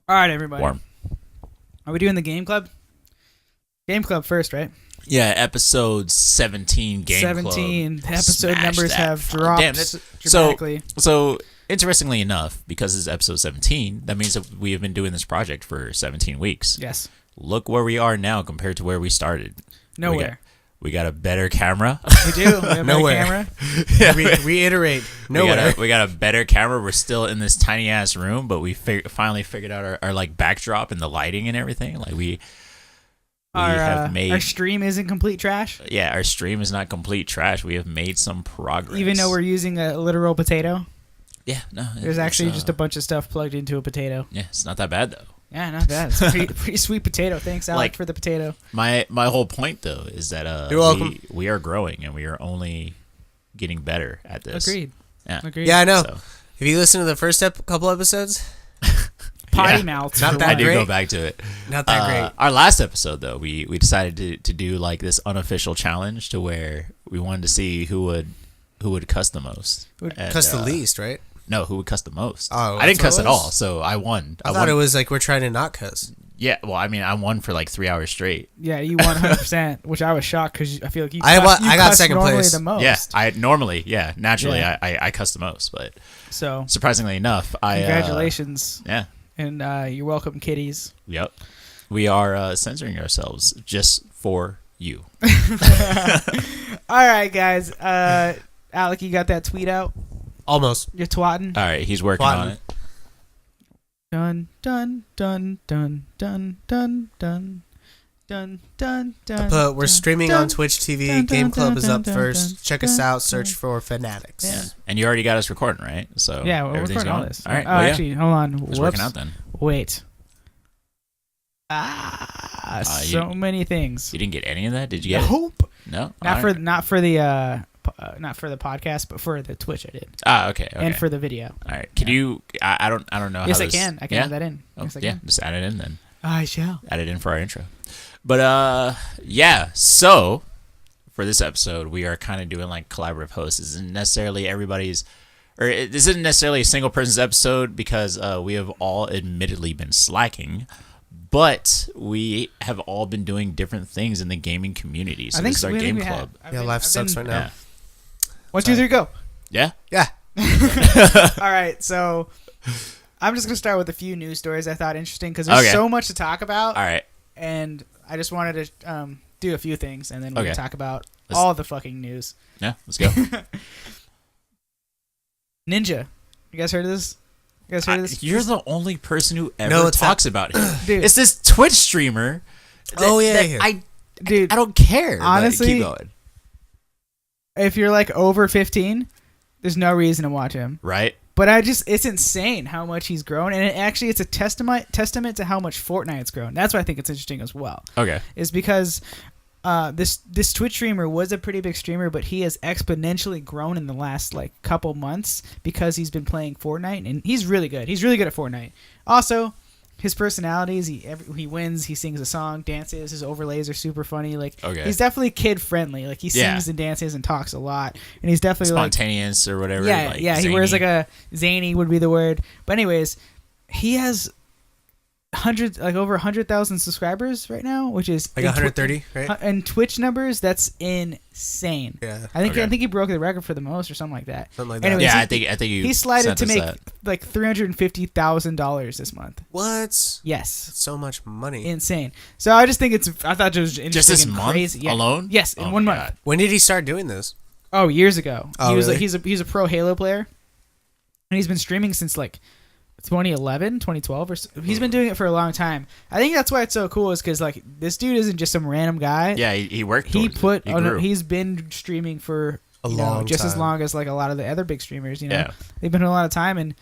All right, everybody. Warm. Are we doing the game club? Game club first, right? Yeah, episode 17 game 17. club. The episode Smash numbers that have fun. dropped Damn, that's- dramatically. So interestingly enough, because it's episode 17, that means that we have been doing this project for 17 weeks. Yes. Look where we are now compared to where we started. Nowhere. We got a better camera. We do. We have Nowhere. a camera. Reiterate. Nowhere. We got a better camera. We're still in this tiny ass room, but we finally figured out our like backdrop and the lighting and everything. Like we have made Our stream isn't complete trash, our stream is not complete trash. We have made some progress, even though we're using a literal potato. no. There's actually just a bunch of stuff plugged into a potato. Yeah, it's not that bad though. Yeah, not bad. It's a pretty sweet potato. Thanks, Alec, Like- for the potato. My whole point though is that You're welcome. we are growing and we are only getting better at this. Agreed. Yeah. Agreed. Yeah, I know. So, Have you listened to the first couple episodes? Potty yeah. mouths. Not for that I one. do great. go back to it. Not that great. Our last episode though, we decided to do like this unofficial challenge to where we wanted to see who would cuss the most. Would And, Cuss the least, right? No, who would cuss the most? Oh, I didn't that's cuss what at it was? all, so I won. I thought won. it was like we're trying to not cuss. Yeah, well, I mean, I won for like 3 hours straight. Yeah, you won 100%, which I was shocked because I feel like you. I got cuss second normally place. The most. Yeah, naturally, Yeah. I cuss the most, but So surprisingly enough, congratulations, Yeah. and you're welcome, kiddies. Yep. We are censoring ourselves just for you. All right, guys. Alec, you got that tweet out? Almost. You're twatting. All right, he's working on it. Dun dun dun dun dun dun dun dun dun dun. But we're dun, streaming dun, on Twitch TV. dun, Game dun, Club is dun, up dun, first. dun, Check us dun, out. dun. Search for Fanatics. Yeah. And you already got us recording, right? So Yeah, we're everything's recording all going? this. All right. Oh, well, yeah. actually, hold on. It's Whoops. working out then. Wait. you- So many things. You didn't get any of that? Did you get it? Nope. No. Not All for right. not for the not for the podcast, but for the Twitch I did, Okay. and for the video. All right. Can you? I don't know. Yes, how I this, can. I can yeah? add that in. Oh, Yes, I yeah. can. Just add it in then. I shall. Add it in for our intro. But yeah. So for this episode, we are kind of doing like collaborative hosts. This isn't necessarily everybody's, or this isn't necessarily a single person's episode because we have all admittedly been slacking. But we have all been doing different things in the gaming community. So this is our game club. Yeah, life sucks right now. Yeah. 1, 2, 3, go. Yeah. Yeah. All right, so I'm just gonna start with a few news stories I thought interesting because there's Okay. so much to talk about, All right. and I just wanted to do a few things, and then we Okay. can talk about Let's- all the fucking news. Yeah. Let's go. Ninja, you guys heard of this? You guys heard of this? You're the only person who ever No, it's talks about it. Dude. It's this Twitch streamer. Oh, yeah, that yeah. Dude, I don't care. but honestly, keep going. if you're like over 15, there's no reason to watch him. Right? But it's insane how much he's grown, and it's a testament to how much Fortnite's grown. That's why I think it's interesting as well. Okay. Is because this Twitch streamer was a pretty big streamer, but he has exponentially grown in the last like couple months because he's been playing Fortnite, and he's really good. He's really good at Fortnite. Also, his personality is he wins, he sings a song, dances, his overlays are super funny. Like he's definitely kid friendly. Like he sings and dances and talks a lot, and he's definitely Spontaneous or whatever. Yeah, like yeah. He zany. wears like a zany would be the word. But anyways, he has over 100,000 subscribers right now, which is Like 130, right? And Twitch numbers, that's insane. Yeah. I think Okay. he broke the record for the most or something like that. Something like that. Anyways, Yeah, he, I think you he slided sent to us make that. like $350,000 this month. What? Yes. So much money. Insane. So I just think I thought it was interesting Just this and month crazy. Yeah. alone? Yes, in Oh 1 my month. God. When did he start doing this? Oh, years ago. Oh, he was really? like he's a pro Halo player, and he's been streaming since like 2011, 2012, or so. He's been doing it for a long time. I think that's why it's so cool is because like this dude isn't just some random guy. Yeah, he worked. He towards it. grew. he's been streaming for A you know, long just as time. long as like a lot of the other big streamers. You know, Yeah. they've been doing a lot of time, and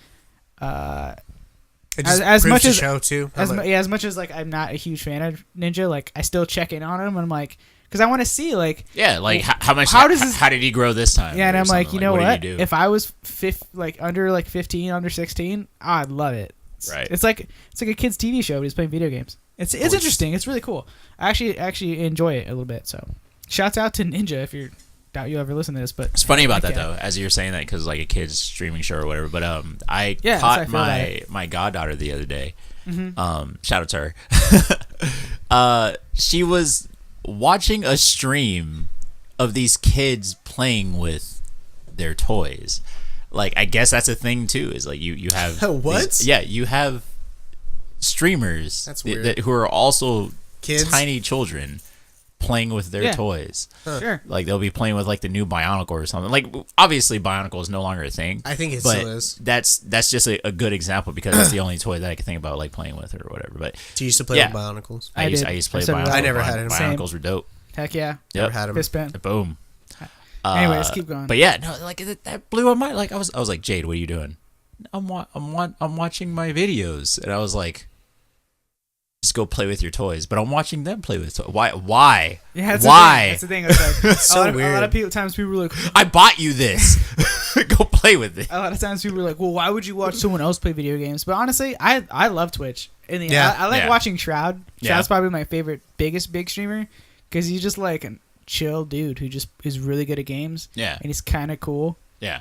It just as proves much the as- show too. as much as like I'm not a huge fan of Ninja, like I still check in on him. And I'm like, because I want to see like. Yeah, like how much? How does this- How did he grow this time? Yeah, and or I'm like, something? you know what? Did he do? If I was under 15, under 16, I'd love it. Right. It's like a kid's TV show, but he's playing video games. It's interesting. It's really cool. I actually enjoy it a little bit. So, shouts out to Ninja if doubt you ever listen to this, but It's funny about that Okay. though, as you're saying that because like a kid's streaming show or whatever. But I Yeah, that's how I caught feel about my goddaughter the other day. Shout out to her. She was watching a stream of these kids playing with their toys. Like, I guess that's a thing too. Is like you have What? you have streamers That's weird. who are also Kids? tiny children playing with their Yeah. toys. Sure. Like they'll be playing with like the new Bionicle or something. Like obviously Bionicle is no longer a thing. I think it but still is. That's just a good example because that's the only toy that I can think about like playing with or whatever. But Do you used to play Yeah. with Bionicles? I used did. to play I said Bionicle. that. I never had it. Bionicles were dope. Heck yeah. Yep. Never had them. Fist bump. Boom. Anyways, keep going. But yeah, no, like that blew my mind. Like I was like, Jade, what are you doing? I'm watching my videos, and I was like, just go play with your toys. But I'm watching them play with toys. Why? Yeah, Why? That's the thing. It's like, so a lot weird. of people, times people are like, I bought you this. Go play with it. a lot of times people are like, well, why would you watch someone else play video games? But honestly, I love Twitch. Yeah. I like Yeah. watching Shroud. Yeah. Shroud's probably my favorite, biggest big streamer because he's just like a chill dude who just is really good at games. Yeah. And he's kind of cool. Yeah.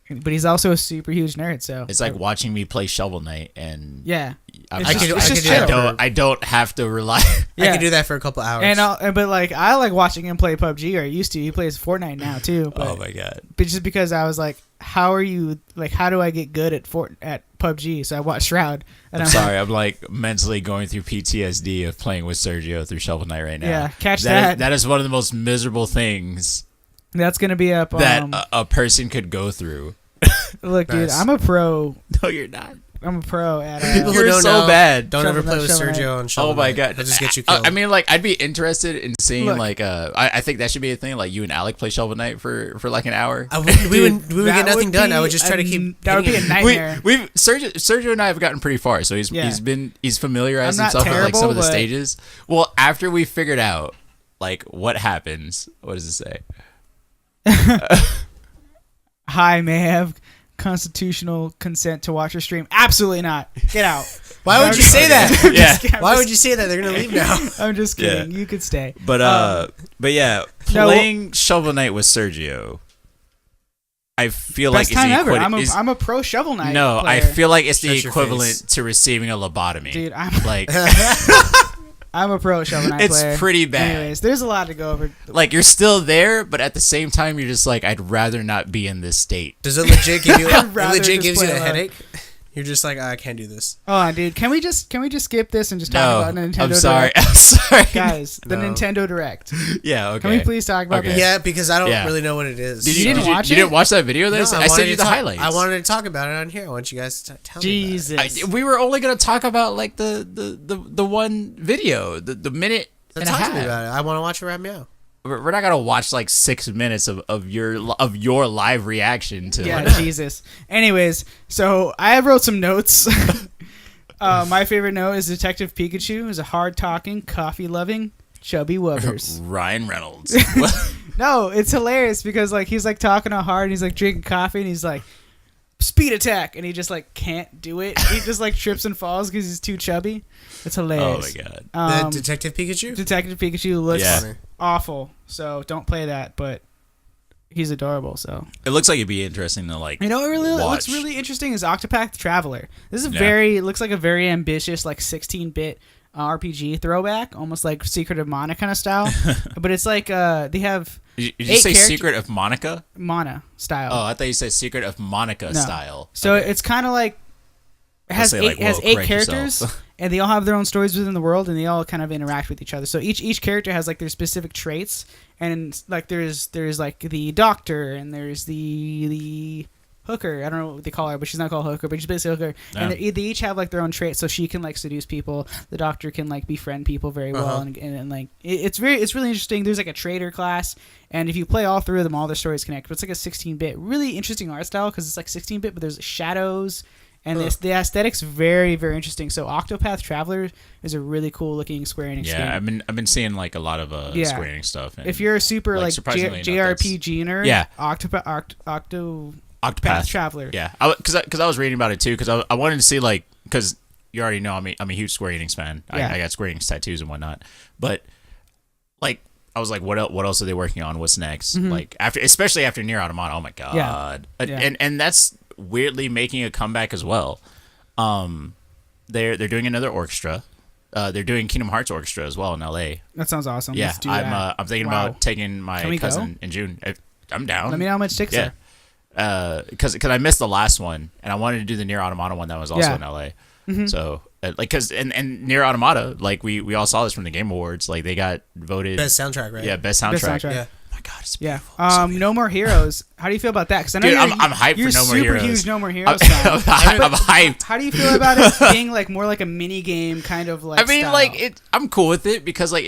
But he's also a super huge nerd. So It's like watching me play Shovel Knight, and yeah. I'm It's just- just- it's just do that. chill. I don't have to rely. Yeah. I could do that for a couple hours. But like I like watching him play PUBG, or I used to. He plays Fortnite now too. But, Oh my god. but just because I was like, how do I get good at PUBG? So I watched Shroud. And I'm like, sorry. I'm like mentally going through PTSD of playing with Sergio through Shovel Knight right now. Yeah, catch that. That is one of the most miserable things That's gonna be up. that a person could go through. Look, dude, Nice. I'm a pro. No, you're not. I'm a pro at. People who You're don't so know, bad. Don't ever Shovel play Knight, with Shovel Knight. Sergio and Shovel Oh my Knight. god. They'll just get you killed. I mean, like, I'd be interested in seeing Look. like I think that should be a thing. Like you and Alec play Shovel Knight for like an hour. we would Dude, get that nothing would done. I be would just try to keep. That would be a hitting it. nightmare. Sergio and I have gotten pretty far, so he's Yeah. he's familiarized I'm not himself with like some of the terrible, but- stages. Well, after we figured out like what happens, what does it say? Hi, may I have constitutional consent to watch your stream? Absolutely not. Get out. Why would you say that? Yeah. Why would you say that? They're gonna leave now. I'm just Yeah. kidding. You could stay. But yeah, no, playing Shovel Knight with Sergio, I feel Best like time is the ever. equi- I'm a pro Shovel Knight. no, player. I feel like it's the Shut your equivalent face. to receiving a lobotomy. Dude, Like I'm a pro Shovel Knight It's player. pretty bad. Anyways, there's a lot to go over. like you're still there, but at the same time you're just like I'd rather not be in this state. Does it legit give you? I'd It rather legit just gives you play a alone. headache. You're just like, I can't do this. Hold on, dude. Can we just skip this and just talk No, about Nintendo I'm sorry. Direct? I'm sorry. Guys, the No. Nintendo Direct. Yeah, okay. Can we please talk about Okay. this? Yeah, because I don't Yeah. really know what it is. Did You didn't watch You it? didn't watch that video? No, That I wanted sent you to the talk- highlights. I wanted to talk about it on here. I want you guys to tell me. About Jesus. We were only gonna talk about like the one video, the minute it. and a Talk half. to me about it. I want to watch it right now. We're not gonna watch like 6 minutes of your live reaction to. Yeah, Jesus. Anyways, so I wrote some notes. My favorite note is Detective Pikachu is a hard-talking, coffee-loving, chubby wubbers. Ryan Reynolds. No, it's hilarious because like he's like talking all hard and he's like drinking coffee and he's like speed attack and he just like can't do it. He just like trips and falls because he's too chubby. It's Oh hilarious. my god. The Detective Pikachu. Detective Pikachu looks Yeah. awful, so don't play that. But he's adorable, so It looks like it'd be interesting to like. you know what really watch. what's really interesting is Octopath Traveler. This is Yeah. it looks like a very ambitious like 16-bit RPG throwback, almost like Secret of Mana kind of style. But it's like they have Did you 8 say character- Secret of Monica? Mana style. Oh, I thought you said Secret of Monica No. style. So Okay. it's kind of like it has say, eight, like, it has whoa, 8 correct characters, yourself. and they all have their own stories within the world, and they all kind of interact with each other. So each character has like their specific traits, and like there's like the doctor, and there's the hooker. I don't know what they call her, but she's not called hooker, but she's basically hooker. And Yeah. they each have like their own traits. So she can like seduce people. The doctor can like befriend people very well, and like it's really interesting. There's like a trader class, and if you play all 3 of them, all their stories connect. But it's like a 16-bit, really interesting art style because it's like 16-bit, but there's shadows. And the aesthetic's very, very interesting. So Octopath Traveler is a really cool looking Square Enix Yeah, game. I've been seeing like a lot of Yeah. Square Enix stuff. And If you're a super like, like, surprisingly enough, JRPG nerd, Yeah. Octopath Octopath Traveler. Yeah, because I was reading about it too. Because I wanted to see like because you already know I'm a huge Square Enix fan. Yeah. I got Square Enix tattoos and whatnot. But like I was like, what else are they working on? What's next? Like especially after Nier Automata. Oh my god! Mm-hmm. Yeah. And that's weirdly making a comeback as well. they're doing another orchestra. They're doing Kingdom Hearts Orchestra as well in LA. That sounds awesome. Yeah, Let's do that. I'm thinking Wow. about taking Can my we cousin in June. I'm down. Let me know how much tickets Yeah. are. Because I missed the last one, and I wanted to do the Nier Automata one that was also Yeah. in LA. So because and Nier Automata, like we all saw this from the Game Awards, like they got voted Best soundtrack, right? yeah best soundtrack. Best soundtrack. Yeah. Oh my god, it's Yeah. beautiful. No More Heroes. How do you feel about that? Because I know Dude, you're, I'm hyped for you're No More super Heroes. huge No More I'm, Heroes fan. I'm hyped. How do you feel about it being like more like a mini game kind of like? I mean, style? like I'm cool with it because like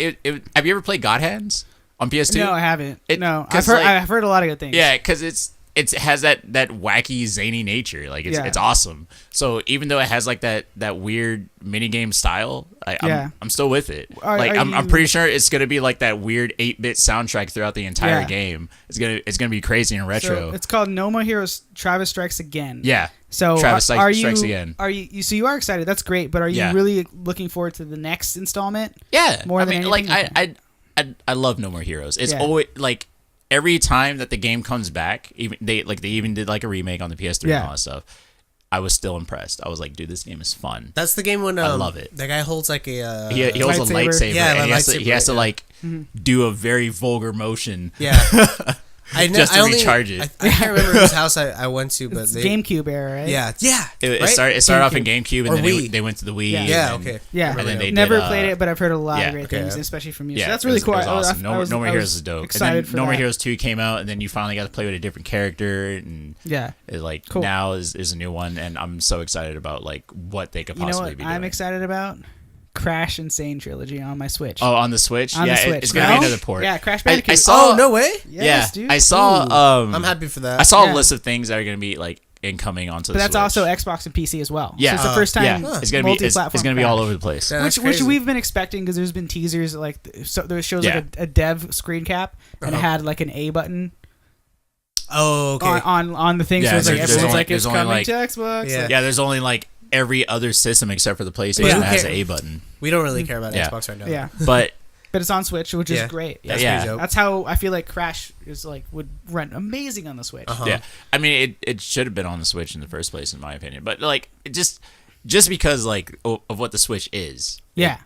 have you ever played God Hands on PS2? No, I haven't. No, 'cause, I've heard a lot of good things. Yeah, because it has that wacky zany nature. Like Yeah. it's awesome. So even though it has like that weird mini game style, I'm still with it. Are I'm you- pretty sure it's gonna be like that weird 8-bit soundtrack throughout the entire Yeah. game. It's gonna be crazy and retro. So it's called No More Heroes. Travis Strikes Again. yeah. So Travis are Strikes you Again. are you so you are excited? That's great. But are you Yeah. really looking forward to the next installment? Yeah. More I than mean, like anything? I love No More Heroes. It's Yeah. always like every time that the game comes back, even they even did like a remake on the PS3 Yeah. and all that stuff. I was still impressed. I was like, dude, this game is fun. That's the game when I love it. The guy holds like a He holds a lightsaber. lightsaber, Yeah, and a he has to lightsaber, like do a very vulgar motion. yeah. Just to recharge it. I can't remember whose house I went to, but It's they GameCube era, right? yeah It right? started off in GameCube, Or and then Wii. they went to the Wii. Yeah. Yeah, and then- okay. Yeah, And then they never did, played it, but I've heard a lot yeah. of great Okay. things, especially from you. Yeah, So that's really cool. It was I awesome. No More I Heroes was is dope. And Excited then for No More that. Heroes 2 came out, and then you finally got to play with a different character, and Yeah. it, like Cool. now is a new one, and I'm so excited about like what they could You know possibly what be doing. I'm excited about? Crash Insane Trilogy on my Switch. Oh, on the Switch? On the yeah, Switch. it's gonna No? be another port. Yeah, Crash I Bandicoot. saw. Oh no way! Yes, yeah, dude. I saw. I'm happy for that. I saw Yeah. a list of things that are gonna be like incoming onto But the that's Switch. also Xbox and PC as well. Yeah. So it's the first yeah, time it's gonna be it's multi-platform gonna be all Crash. over the place. Yeah, Which that's crazy. we've been expecting because there's been teasers like so there shows Yeah. like a dev screen cap and it had like an A button Oh okay. on the thing. Yeah, so it's like there's everyone's only- like it's there's only, coming like- to Xbox. Yeah. Like, Yeah, there's only like every other system except for the PlayStation Yeah. that has Who an cares? A button. We don't really care about Yeah. Xbox right now. yeah. But But it's on Switch, which is Yeah. great. That's Yeah. pretty dope. That's how I feel like Crash is like would run amazing on the Switch. Uh-huh. yeah, I mean it should have been on the Switch in the first place, in my opinion. But like it just because like of what the Switch is. Yeah.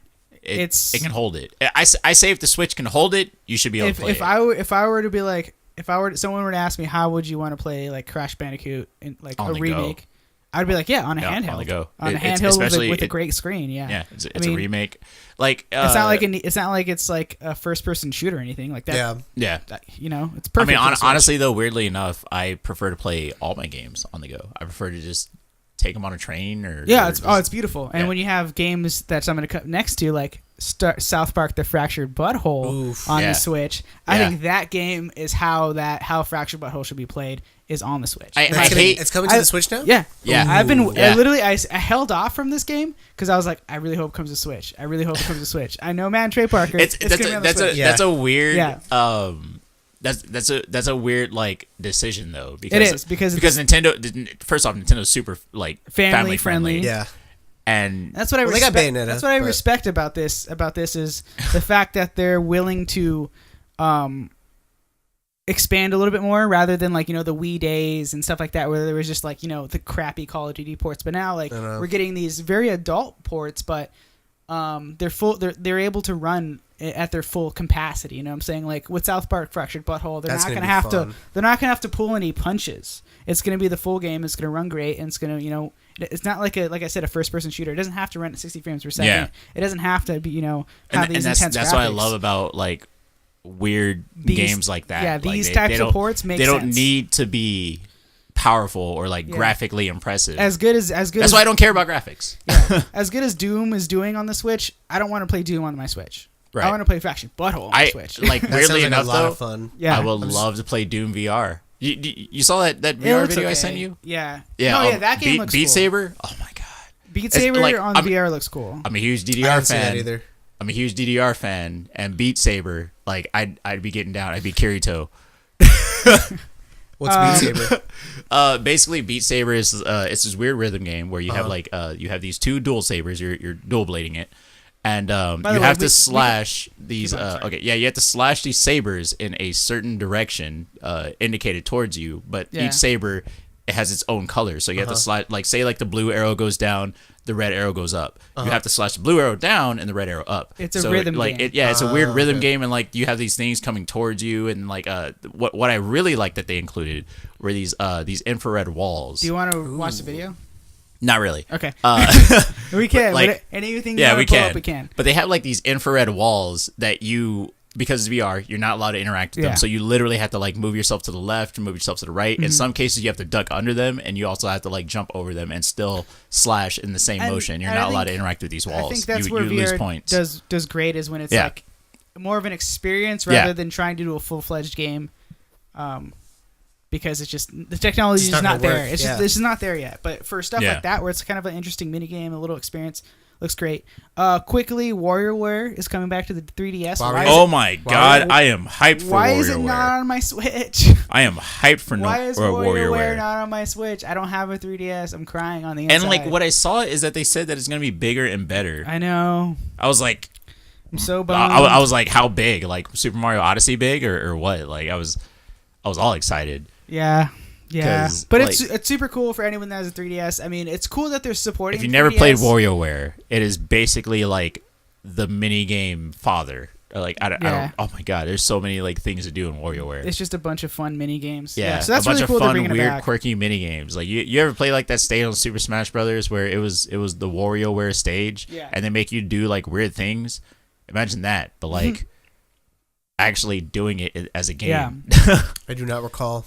It can hold it. I say if the Switch can hold it, you should be able to play it. If I were to be like someone were to ask me how would you want to play like Crash Bandicoot in like On a the go. remake, I'd be like on a Yeah, handheld on the go. on a It's- handheld especially with a it- great screen. Yeah, Yeah, it's I mean, a remake. Like It's not like it's like a first person shooter or anything like that. Yeah. yeah. It's I perfect. mean, for the Switch. honestly though, weirdly enough, I prefer to play all my games on the go. I prefer to just take them on a train or yeah, or it's just- it's beautiful. And yeah. when you have games that I'm going to cut next to like South Park: The Fractured Butthole Oof. on Yeah. the Switch, I Yeah. think that game is how Fractured Butthole should be played is on the Switch. I It's hate. it's coming to the Switch now. Yeah, Yeah. I've been Yeah. I held off from this game because I was like, I really hope it comes to Switch. I really hope it comes to Switch. I know, man, Trey Parker. It's gonna be on the Switch. Yeah. that's a weird Yeah. that's a weird like decision though because It is, because Nintendo first off Nintendo's super like Family family friendly. friendly Yeah. and That's what I Well, they got respect. Bayonetta, That's what I but- respect about this. About this is the fact that they're willing to expand a little bit more, rather than like the Wii days and stuff like that, where there was just like the crappy Call of Duty ports. But now like I know. we're getting these very adult ports, but they're full. They're able to run at their full capacity. You know what I'm saying? Like with South Park: Fractured Butthole, they're That's not gonna gonna be have fun. to. They're not gonna have to pull any punches. It's gonna be the full game. It's gonna run great, and it's gonna It's not like I said, a first-person shooter. It doesn't have to run at 60 frames per second. Yeah. It doesn't have to be, have and these that's intense what I graphics. love about like weird These- games like that. yeah, Like, these they types of don't- ports make they don't sense. need to be powerful or like Yeah. graphically impressive. As good as That's why I don't care about graphics. as good as Doom is doing on the Switch. I don't want to play Doom on my Switch. Right. I want to play Faction Butthole on my I Switch. like That weirdly sounds like enough a lot though. of fun. Yeah. I would love to play Doom VR. You saw that It VR looks video I okay. sent you? Yeah. Yeah. No, yeah, that game Beat, looks Beat cool. Saber. Oh my god. Beat It's Saber like, on I'm- VR looks cool. I'm a huge I DDR haven't seen that fan. either. I'm a huge DDR fan, and Beat Saber, like I'd be getting down. I'd be Kirito. What's Beat Saber? Basically, Beat Saber is it's this weird rhythm game where you have Uh-huh. like you have these two dual sabers. You're dual blading it, and By the you way, have we- to slash these. keep on, sorry. Okay, yeah, you have to slash these sabers in a certain direction indicated towards you, but Yeah. each saber it has its own color. So you have to slide, like, say, like, the blue arrow goes down, the red arrow goes up. You have to slash the blue arrow down and the red arrow up. It's a rhythm like, game. It's a weird rhythm okay. game, and, like, you have these things coming towards you, and, like, what I really liked that they included were these infrared walls. Do you want to watch the video? Not really. Okay. Uh, We can. like- Anything you yeah, want we to pull can. up, we can. But they have, like, these infrared walls that you, because it's VR, you're not allowed to interact with Yeah. them. So you literally have to, like, move yourself to the left, move yourself to the right. Mm-hmm. In some cases, you have to duck under them, and you also have to, like, jump over them and still slash in the same And motion. You're I not allowed think- to interact with these I walls. think that's you where lose VR points. does great is when it's Yeah. like more of an experience Yeah. rather than trying to do a full-fledged game. Because it's just the technology It's is not not gonna there. work, It's yeah. just this is not there yet. But for stuff Yeah. like that, where it's kind of an interesting mini game, a little experience, looks great. Quickly, WarioWare is coming back to the 3DS. Wario- Why is Oh my god, I am hyped for why is it WarioWare. not on my Switch? I am hyped for Why is WarioWare. WarioWare not on my Switch? I don't have a 3DS. I'm crying on the inside. And like what I saw is that they said that it's gonna be bigger and better. I know. I was like, I'm so I, bummed. I was like, how big? Like Super Mario Odyssey big or what? Like I was all excited. Yeah. 'Cause, But like- it's super cool for anyone that has a 3DS. I mean, it's cool that they're supporting. If you never played 3DS. WarioWare, it is basically like the mini game father. Like I Yeah. don't. Oh my god, there's so many like things to do in WarioWare. It's just a bunch of fun mini games. Yeah, so that's a bunch really cool. of They're fun, bringing it weird, back. quirky mini games. Like you ever play like that stage on Super Smash Brothers where it was the WarioWare stage, Yeah. and they make you do like weird things. Imagine that, but like actually doing it as a game. Yeah. I do not recall.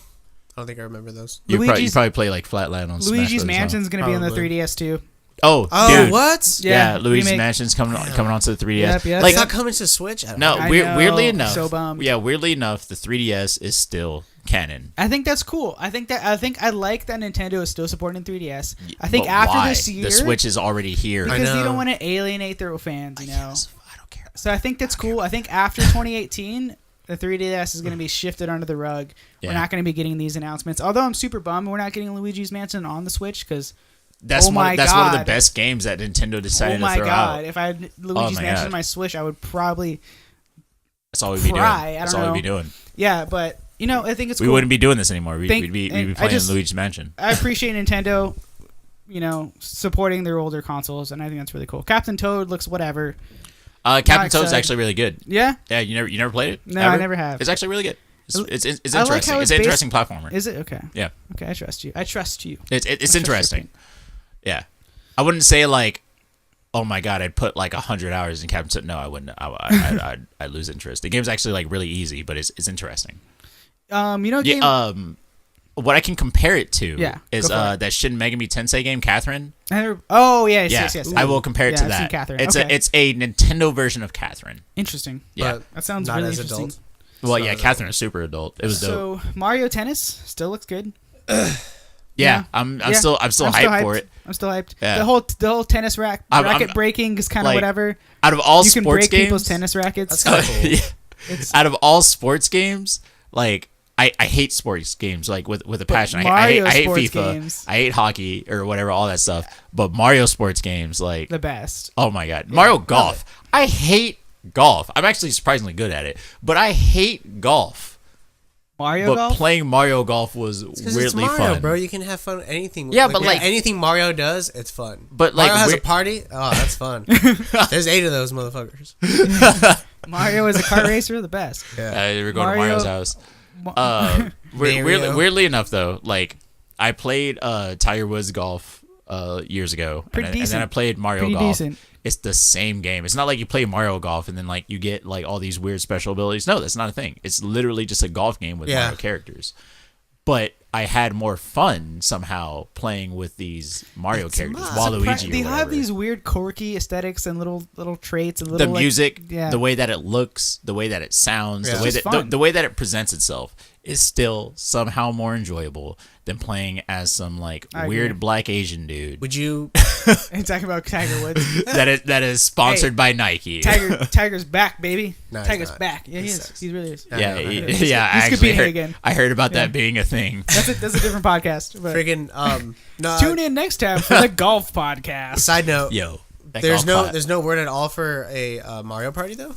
I don't think I remember those. you Luigi's- probably play like Flatland on Smash Luigi's Brothers, huh? Mansion's going to be on the Probably. 3DS too. Oh, Oh, dude. what? Yeah, Yeah, Luigi's remake. Mansion's coming onto the 3DS. Yep, yep, like It's not coming to Switch? I don't no, know. I know, weirdly enough, so bummed. Yeah, weirdly enough, the 3DS is still canon. I think that's cool. I think I like that Nintendo is still supporting 3DS. I think But after why? this year, the Switch is already here. I because they know. don't want to alienate their fans, you know. Yes, I don't care. So I think that's cool. I think after 2018, the 3DS is going to be shifted under the rug. Yeah. We're not going to be getting these announcements. Although I'm super bummed we're not getting Luigi's Mansion on the Switch because That's Oh my that's one of the God. best games that Nintendo decided oh my to throw god, out. if I had Luigi's my Mansion God. on my Switch, I would probably That's all we'd be doing. cry. I That's don't all know. we'd be doing. yeah. But you know, I think it's We cool. wouldn't be doing this anymore. We'd be and I playing just- Luigi's Mansion. I appreciate Nintendo, you know, supporting their older consoles, and I think that's really cool. Captain Toad looks whatever. Captain Not Toad's excited. actually really good. Yeah, Yeah, you never played it? No, Ever? I never have. It's actually really good. It's I interesting. like how It's it's an based- interesting platformer. is it okay? Yeah, Okay, I trust you. I trust you. it's I trust interesting. your Yeah, I wouldn't say like, oh my god, I'd put like 100 hours in Captain Toad. No, I wouldn't. I'd lose interest. The game's actually like really easy, but it's interesting. You know, game. Yeah. What I can compare it to Yeah, is go for it. that Shin Megami Tensei game, Catherine. Oh yes, Yeah, yes. I will compare it Yeah, to I've seen that. Catherine. It's Okay. it's a Nintendo version of Catherine. Interesting. Yeah. But That sounds not really as interesting. adult. Well, not yeah, as Catherine is super adult. It was dope. So Mario Tennis still looks good. Yeah, yeah. I'm Yeah. still hyped for it. I'm still hyped. Yeah. The whole tennis racket I'm- breaking is kind of like, whatever. Out of all You can sports break games, people's tennis rackets. That's kinda cool. Yeah. It's Out of all sports games, like I hate sports games like with a passion. Mario I hate sports FIFA. games- I hate hockey or whatever, all that stuff. But Mario sports games, like the best. oh my god, Mario Golf. I hate golf. I'm actually surprisingly good at it, but I hate golf. Mario But Golf. playing Mario Golf was Because weirdly it's Mario, fun. bro. You can have fun with anything. Yeah, but, like- anything Mario does, it's fun. But, like, Mario has a we're- party. Oh, that's fun. There's 8 of those motherfuckers. Mario is a car racer, the best. We're going Mario- to Mario's house. Mario. Weirdly enough, though, like I played Tiger Woods golf years ago, Pretty and then decent. I played Mario Pretty Golf. decent. It's the same game. It's not like you play Mario Golf and then like you get like all these weird special abilities. No, that's not a thing. It's literally just a golf game with Yeah. Mario characters. But I had more fun somehow playing with these Mario characters, Waluigi. They or have whatever. these weird quirky aesthetics and little traits and The little music, yeah. the way that it looks, the way that it sounds, Yeah. the way It's that just fun. the way that it presents itself is still somehow more enjoyable than playing as some like I weird agree. black Asian dude Would you? And talking about Tiger Woods. that is sponsored Hey, by Nike. Tiger's back, baby. No, he's Tiger's not. back. Yeah, he He is. sucks. He really is. I yeah, know, I know. yeah. He's I actually competing heard, again. I heard about Yeah. that being a thing. That's a different podcast. But Friggin' no. tune in next time for the golf podcast. Side note. Yo, that There's golf pot. no word at all for a Mario Party though.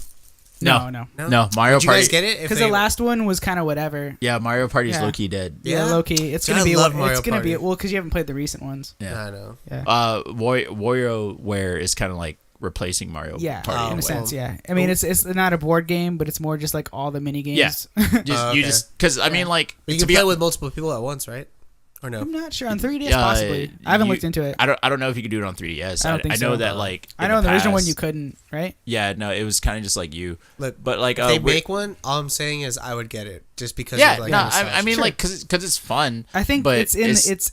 No. no. No, Mario Did you guys Party. get it? If Because they- the last one was kind of whatever. Yeah, Mario Party's Yeah. low key dead. Yeah, Yeah? low key. It's See, gonna I be. love It's Mario gonna be Party. well because you haven't played the recent ones. Yeah. I know. Yeah. WarioWare is kind of like replacing Mario Yeah, Party. Oh, in a well. sense, yeah. I mean, it's not a board game, but it's more just like all the mini games. Yeah. Just, You okay. just because I mean, like But you to can be play with multiple people at once, right? Or no? I'm not sure on 3DS uh, possibly. I haven't you- looked into it. I don't know if you could do it on 3DS. I don't think I know so. that like I know in the original one past- you couldn't, right? Yeah, no, it was kind of just like you. Look, But like if they we- make one, all I'm saying is I would get it just because. yeah, of, like, no, the I nostalgia. mean Sure. like because it's fun. I think but it's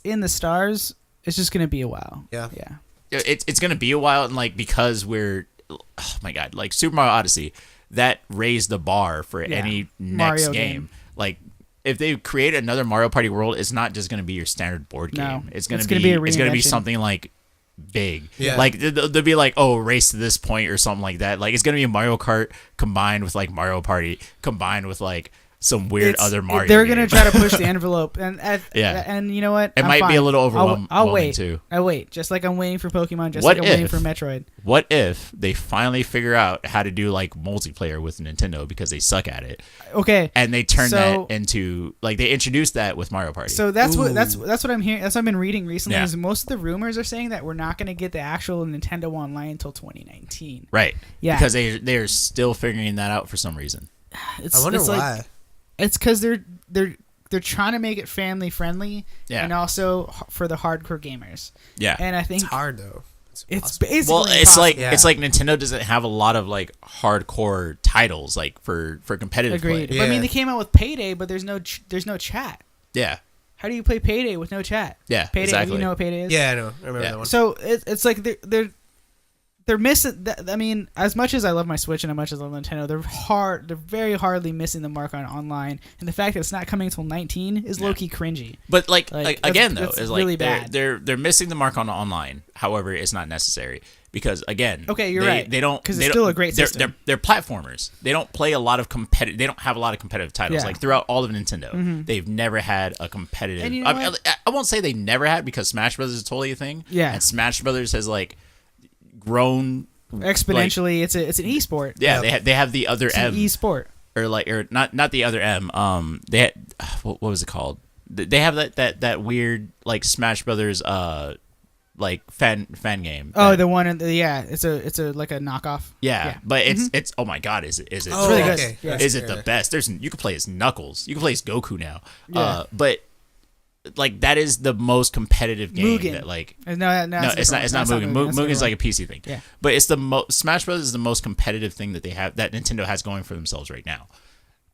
in the stars. It's just gonna be a while. Yeah. Yeah. It's gonna be a while, and like because we're oh my god, like Super Mario Odyssey that raised the bar for Yeah. any next Mario game. game. Like if they create another Mario Party world, it's not just gonna be your standard board No. game. It's gonna It's be gonna be a it's gonna be reinvention. something like big. Yeah. Like they'll be like, oh, race to this point or something like that. Like it's gonna be Mario Kart combined with like Mario Party combined with like some weird It's- other Mario. They're gonna game. try to push the envelope, and Yeah. and you know what? It I'm might be fine. a little overwhelming I'll wait. too. I wait, just like I'm waiting for Pokemon, just What like I'm waiting if- for Metroid. What if they finally figure out how to do like multiplayer with Nintendo because they suck at it, Okay, and they turn So- that into like they introduced that with Mario Party. so that's Ooh. that's what I'm hearing. That's what I've been reading recently. Yeah. Is most of the rumors are saying that we're not going to get the actual Nintendo Online until 2019. right, Yeah, because they're still figuring that out for some reason. it's, I wonder it's why. Like, it's because they're trying to make it family friendly, Yeah. and also for the hardcore gamers. Yeah. And I think It's hard though. it's impossible. basically Well, it's impossible. like Yeah. it's like Nintendo doesn't have a lot of like hardcore titles like for competitive agreed. play. But I mean, Yeah. they came out with Payday, but there's no chat. Yeah, How do you play Payday with no chat? yeah, Payday, exactly. you know what Payday is? Yeah, I know. I remember Yeah. that one. So it's like they're missing. I mean, as much as I love my Switch and as much as I love Nintendo, they're very hardly missing the mark on online. And the fact that it's not coming until 19 is low key cringy. But like, Like, again that's- though, is that's like really they're, bad. they're missing the mark on online. However, it's not necessary because again, Okay, you're they, right. They don't 'Cause they it's don't- still a great they're, system. They're platformers. They don't play a lot of competitive. They don't have a lot of competitive titles. Yeah. Like throughout all of Nintendo, they've never had a competitive. And you know I won't say they never had because Smash Brothers is totally a thing. Yeah. and Smash Brothers has like grown Exponentially, it's an esport. Yeah, Yeah. they have the other It's an M esport. or not the other M. They had what was it called? They have that weird like Smash Brothers like fan game. Oh, that- the one in the, yeah, it's a like a knockoff. yeah, but it's oh my god, is it Oh, really good. okay. Yeah. is it the best? You can play as Knuckles, you can play as Goku now. Yeah. But like that is the most competitive game Mugen. that like No, no, it's not. It's not Mugen. Mugen's like a PC thing. Yeah. But it's the Smash Brothers is the most competitive thing that they have that Nintendo has going for themselves right now.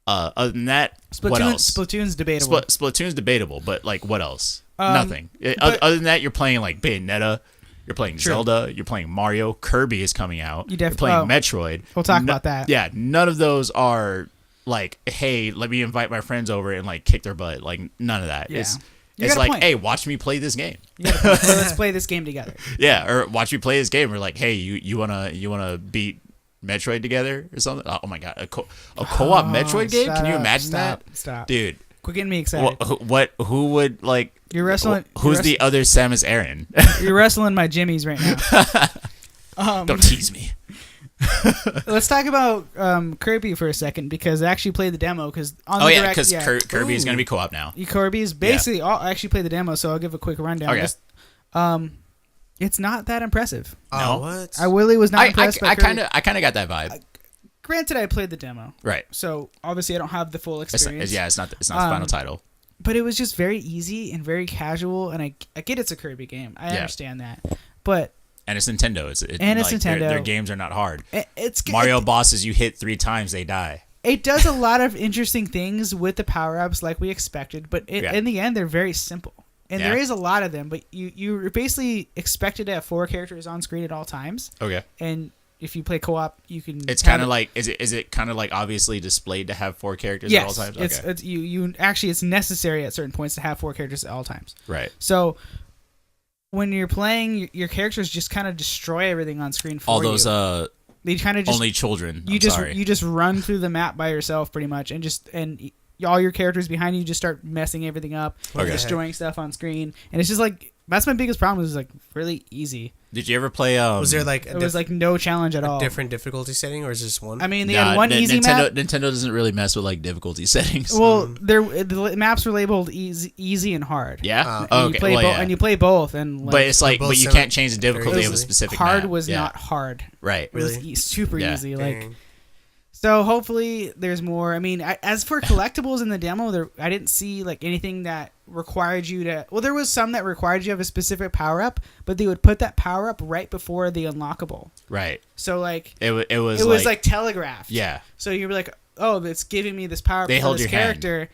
Other than that, what else? Splatoon's debatable. Splatoon's debatable, but like what else? Nothing. but- Other than that, you're playing like Bayonetta. You're playing True. Zelda. You're playing Mario. Kirby is coming out. You You're playing oh. Metroid. We'll talk about that. Yeah, none of those are like, hey, let me invite my friends over and like kick their butt. Like none of that. Yeah. You It's got a like, point. hey, watch me play this game. Let's play this game together. Yeah, or watch me play this game. Or like, hey, you wanna beat Metroid together or something? Oh my god, a co-op Metroid game? Can you imagine that? Stop. Dude? Quit getting me excited. Who would like? You're wrestling. Who's the other Samus Aran? You're wrestling my jimmies right now. Don't tease me. Let's talk about Kirby for a second because I actually played the demo because on Oh the yeah, direct, because Kirby is gonna be co-op now. Kirby is basically. I actually played the demo, so I'll give a quick rundown. Okay. Just, it's not that impressive. Oh, No. what? I really was not I impressed. by Kirby. kind of got that vibe. Granted, I played the demo, Right. so obviously I don't have the full experience. It's not the final title. But it was just very easy and very casual, and I get it's a Kirby game. I Yeah. understand that, but And it's Nintendo. It's Nintendo. Their games are not hard. it's Mario bosses you hit 3 times, they die. It does a lot of interesting things with the power-ups like we expected, but Yeah. in the end, they're very simple. And Yeah. there is a lot of them, but you're basically expected to have 4 characters on screen at all times. Okay. And if you play co-op, you can. It's have kind of it- like is it kind of like obviously displayed to have 4 characters at all yes, times? it's you actually it's necessary at certain points to have 4 characters at all times. Right. So when you're playing, your characters just kind of destroy everything on screen for All those you. They kind of just only children. you I'm just sorry. you just run through the map by yourself pretty much, all your characters behind you just start messing everything up, Okay. destroying stuff on screen, and it's just like that's my biggest problem. It was like really easy. Did you ever play? Was there like It was like no challenge at all. different difficulty setting, or is it just one? I mean, they had one easy map. Nintendo doesn't really mess with like difficulty settings. Well, the maps were labeled easy and hard. Yeah. And you play and you play both, and like, but it's like, both but you semi- can't change the difficulty very of a easily. specific hard map. was Yeah. not hard. Right. It was Really? super Yeah. easy. Like, Dang. so hopefully there's more. I mean, as for collectibles in the demo, I didn't see like anything that required you to. Well, there was some that required you to have a specific power up, but they would put that power up right before the unlockable. Right. So like It was like telegraphed. yeah. So you were like, oh, it's giving me this power up They for held this your hand. character.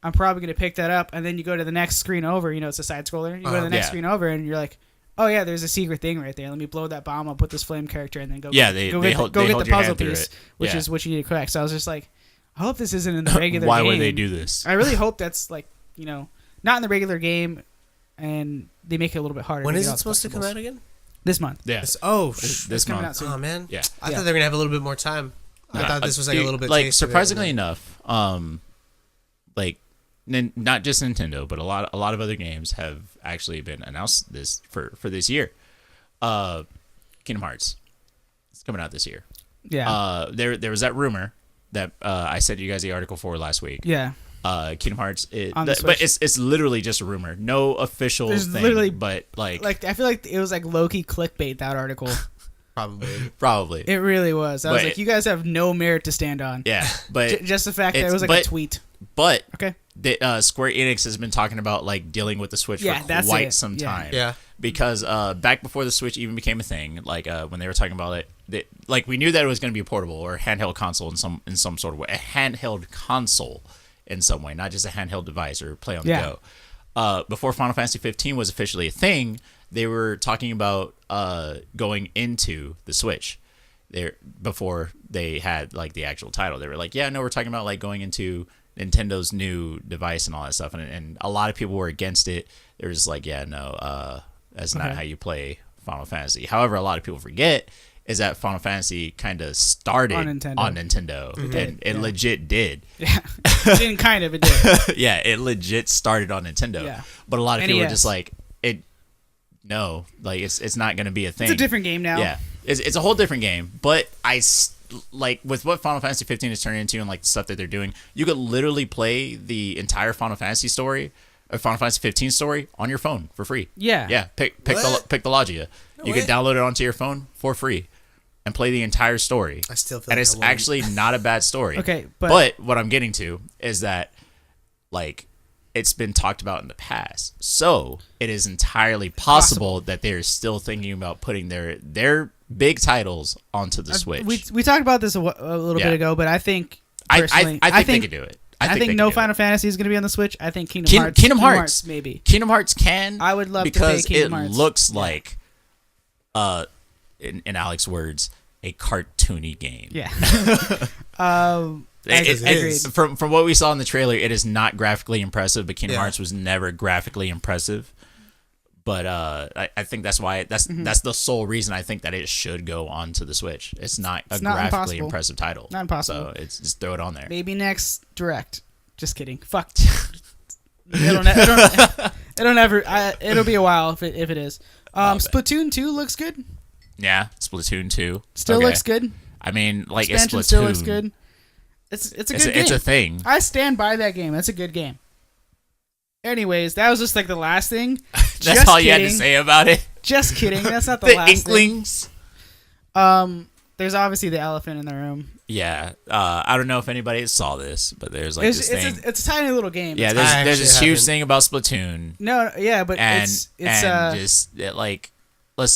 I'm probably gonna pick that up, and then you go to the next screen over. You know, it's a side scroller. You go to the next Yeah. screen over, and you're like, oh yeah, there's a secret thing right there. Let me blow that bomb up with this flame character, and then go. Yeah, go they get hold the your puzzle hand through piece, it. which Yeah. is what you need to collect. So I was just like, I hope this isn't in the regular. Why game. would they do this? I really hope that's like, you know, not in the regular game, and they make it a little bit harder. When to is get it all the supposed to come collectibles. out again? This month. Yeah. It's coming out soon. Oh man. Yeah. I Yeah. thought they were gonna have a little bit more time. I thought this was like a Dude, little bit like taste of it, surprisingly and enough, like not just Nintendo, but a lot of other games have actually been announced this for this year. Kingdom Hearts, it's coming out this year. Yeah. There was that rumor that I sent you guys the article for last week. Yeah. Kingdom Hearts, On the but Switch. it's literally just a rumor, no official There's thing. literally- but like Like I feel like it was like low-key clickbait, that article. probably. probably, It really was. I was But- like, you guys have no merit to stand on. yeah. But Just the fact that it it's- was like a but- tweet. but Okay. Square Enix has been talking about like dealing with the Switch Yeah, for that's quite it. some Yeah. time. Yeah. Because back before the Switch even became a thing, like when they were talking about it, like we knew that it was going to be a portable or handheld console in some sort of way, a handheld console in some way, not just a handheld device or play on the Yeah. go. Before Final Fantasy 15 was officially a thing, they were talking about going into the Switch. There before they had like the actual title, they were like, yeah, no, we're talking about like going into Nintendo's new device and all that stuff, and a lot of people were against it. They're just like, yeah, no, that's not Okay. how you play Final Fantasy. However, a lot of people forget is that Final Fantasy kind of started On on Nintendo. Nintendo, It and did, it yeah. legit did. Yeah. It didn't kind of. It did. Yeah, it legit started on Nintendo. Yeah. But a lot of people were NES. just like, no, like it's not going to be a thing. It's a different game now. Yeah, it's a whole different game. But like with what Final Fantasy 15 is turning into and like the stuff that they're doing, you could literally play the entire Final Fantasy story, or Final Fantasy 15 story on your phone for free. Yeah. Yeah, pick What? the Logia. You could way. download it onto your phone for free and play the entire story. I still feel And like it's I wouldn't. actually not a bad story. Okay, but what I'm getting to is that like it's been talked about in the past. So it is entirely possible that they're still thinking about putting their big titles onto the Switch. We talked about this a little Yeah. bit ago, but I think I personally, think they could do it. I think they can no do Final it. Fantasy is going to be on the Switch. I think Kingdom Kingdom Hearts. Hearts. Maybe. Kingdom Hearts can. I would love to because play Kingdom it Hearts. looks like, in Alex's words, a cartoony game. Yeah. It is. agreed. From what we saw in the trailer, it is not graphically impressive, but Kingdom Yeah. Hearts was never graphically impressive. But I think that's why that's the sole reason I think that it should go onto the Switch. It's not a not graphically impossible. impressive title. Not impossible. So it's just throw it on there. Maybe next Direct. Just kidding. Fuck. It'll never. It'll be a while if it is. bet. Splatoon 2 looks good. Yeah, Splatoon 2 Still Okay. looks good. I mean, like it's Expansion Splatoon. still looks good. It's a good game. It's a thing. I stand by that game. That's a good game. Anyways, that was just like the last thing. That's Just all you had to kidding. say about it. Just kidding. That's not the, The last Inklings. thing. There's obviously the elephant in the room. Yeah, I don't know if anybody saw this, but there's like this thing. It's a tiny little game. Yeah, It's- there's this actually huge haven't. thing about Splatoon, no, yeah, but and it's just like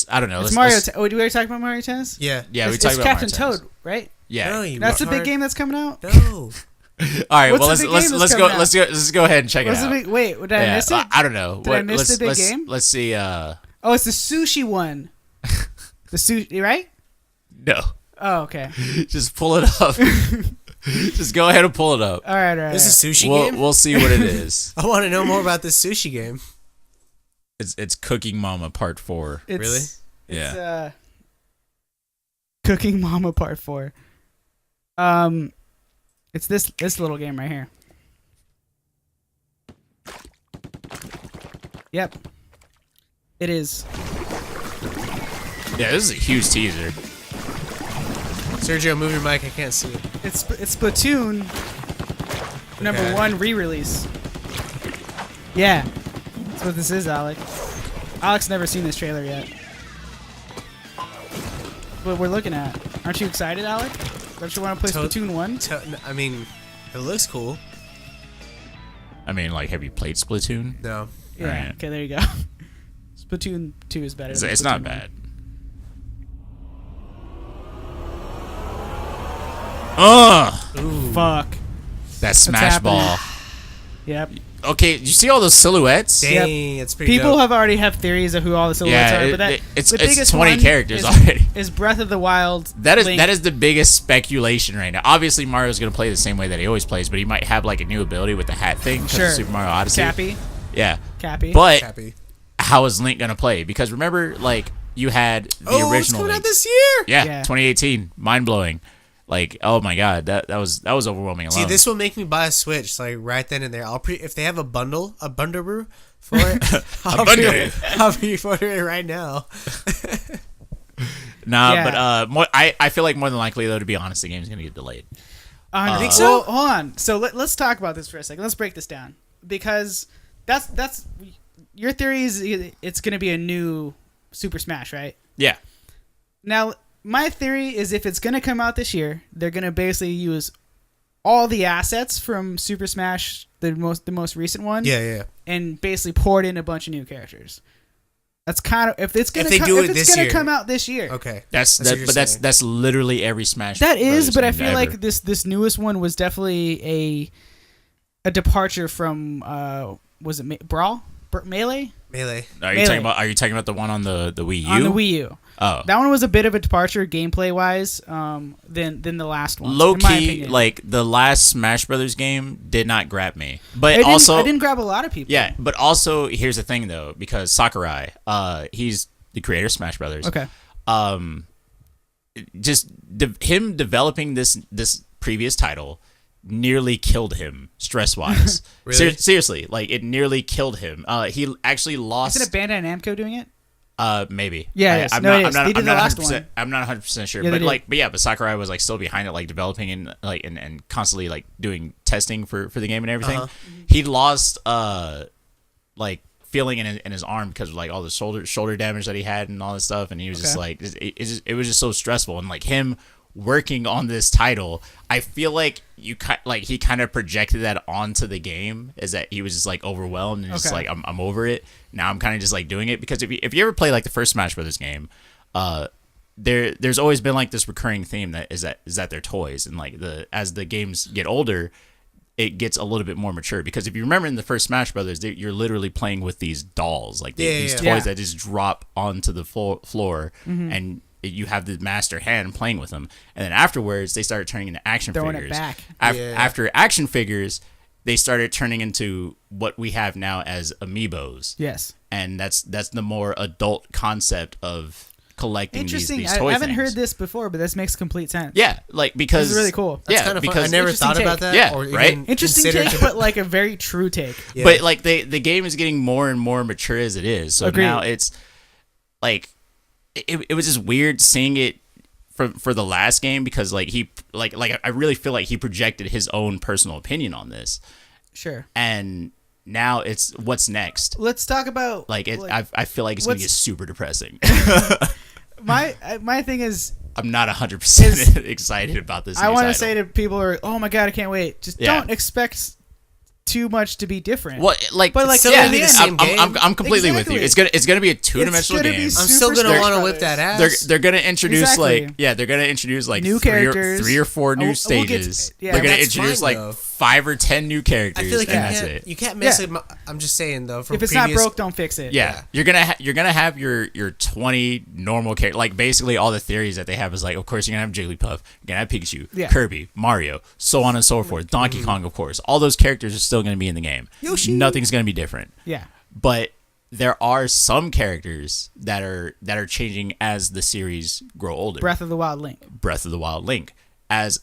I don't know. it's let's- Mario. let's- Oh, we already talked about Mario Tennis. Yeah. yeah, we it's talked about Captain Mario Tennis. Toad, right? Yeah. No, you That's the big retard. game that's coming out. No. All right. What's Well, the big let's game let's that's go coming let's go ahead and check What's it the out. big? Wait, did I miss it? I don't know. Did I miss the big game? Let's see. Oh, it's the sushi one. The sushi, right? No, Oh, okay. just pull it up. Just go ahead and pull it up. All right. This is sushi game? We'll see what it is. I want to know more about this sushi game. It's Cooking Mama Part 4. It's, Really? Yeah. Cooking Mama Part 4. It's this little game right here. Yep. It is. Yeah, this is a huge teaser. Sergio, move your mic. I can't see it. It's Splatoon number Okay. 1 re-release. Yeah, that's what this is, Alec. Alec's never seen this trailer yet. What we're looking at. Aren't you excited, Alec? Don't you want to play Splatoon 1? I mean, it looks cool. I mean, like, have you played Splatoon? No. Yeah. Alright. Okay, there you go. Splatoon 2 is better. It's, than it's Splatoon not 1. bad. Ugh! Ooh. Fuck. That smash happening? ball. Yep. Okay, you see all those silhouettes? Dang, it's pretty People dope. have already have theories of who all the silhouettes Yeah, are, but it's the biggest 20 one characters is, already. is Breath of the Wild. That Link. is the biggest speculation right now. Obviously, Mario's gonna play the same way that he always plays, but he might have like a new ability with the hat thing. 'cause of Sure. Super Mario Odyssey. Cappy. Yeah. Cappy. But Happy. how is Link gonna play? Because remember, like you had the Oh, it's original coming Link. out this year. Yeah, Yeah. 2018, mind blowing. Like, oh my god, that was overwhelming. See, Alone. this will make me buy a Switch, like right then and there. If they have a bundle for it, I'll pre-order it right now. Nah, Yeah. but I feel like more than likely though, to be honest, the game's gonna get delayed. I think so? Well, hold on. So let's talk about this for a second. Let's break this down because that's your theory is it's going to be a new Super Smash, right? Yeah, Now, my theory is if it's going to come out this year, they're going to basically use all the assets from Super Smash, the most recent one, Yeah. and basically pour it in a bunch of new characters. That's kind of if it's going If they do it to this year. come out this year. Okay. that's what you're saying. that's literally every Smash. That is, Brothers but I game feel ever. like this newest one was definitely a departure from was it Brawl? Melee? Melee. Are you talking about the one on the Wii U? On the Wii U. Oh, That one was a bit of a departure gameplay wise than the last one. low in my key, opinion. like the last Smash Brothers game did not grab me. But it also, didn't grab a lot of people. yeah. But also, here's the thing though, because Sakurai, he's the creator of Smash Brothers. Okay. Just him developing this previous title nearly killed him stress wise. Really? Seriously, like it nearly killed him. He actually lost. Isn't it Bandai Namco doing it? Maybe. Yeah, it is. No, it is. They did the last 100%, one. I'm not 100% sure, Yeah, they but did. but Sakurai was like still behind it, like developing and like and constantly like doing testing for the game and everything. He lost like feeling in his arm because of like all the shoulder damage that he had and all this stuff, and he was just Okay. like it was just so stressful, and like him working on this title, I feel like he kind of projected that onto the game, is that he was just like overwhelmed and just Okay. like I'm over it now. I'm kind of just like doing it because if you ever play like the first Smash Brothers game, there's always been like this recurring theme that is that they're toys, and like as the games get older, it gets a little bit more mature, because if you remember in the first Smash Brothers, you're literally playing with these dolls, like these toys Yeah. that just drop onto the floor, and you have the master hand playing with them. And then afterwards, they started turning into action Throwing it figures. back. After action figures, they started turning into what we have now as amiibos, Yes. and that's the more adult concept of collecting Interesting. these I toy haven't things. heard this before, but this makes complete sense. Yeah, like because This is really cool. That's yeah, kind of fun. because I never Interesting thought about take. that. Yeah, or right? even Interesting considered take, but like a very true take. Yeah. But like the game is getting more and more mature as it is. So Agreed. now it's like it was just weird seeing it for the last game, because like he like I really feel like he projected his own personal opinion on this, Sure. and now it's what's next. Let's talk about Like it, like, I feel like it's gonna what's- get super depressing. my thing is I'm not 100% excited about this. I new want to title. say to people who are, oh my god, I can't wait. Just Yeah. don't expect too much to be different. What like But, like, still yeah, gonna be the yeah, same I'm game. completely with you. Exactly. It's gonna be a two-dimensional gonna be game. I'm still Super gonna Smash want to whip Brothers. that They're ass. they're gonna introduce Exactly. they're gonna introduce like New three characters. or four new We'll get- stages. yeah, They're gonna that's introduce fine, like though. 5 or 10 new characters, I feel like and that's you it. can't mess Yeah. it. I'm just saying though. From if it's previous, not broke, don't fix it. Yeah, you're gonna have your 20 normal characters. Like basically all the theories that they have is like, of course you're gonna have Jigglypuff, you're gonna have Pikachu, Yeah. Kirby, Mario, so on and so forth. Donkey Kong, of course. All those characters are still gonna be in the game. Yoshi. Nothing's gonna be different. Yeah. But there are some characters that are changing as the series grow older. Breath of the Wild Link. Breath of the Wild Link. As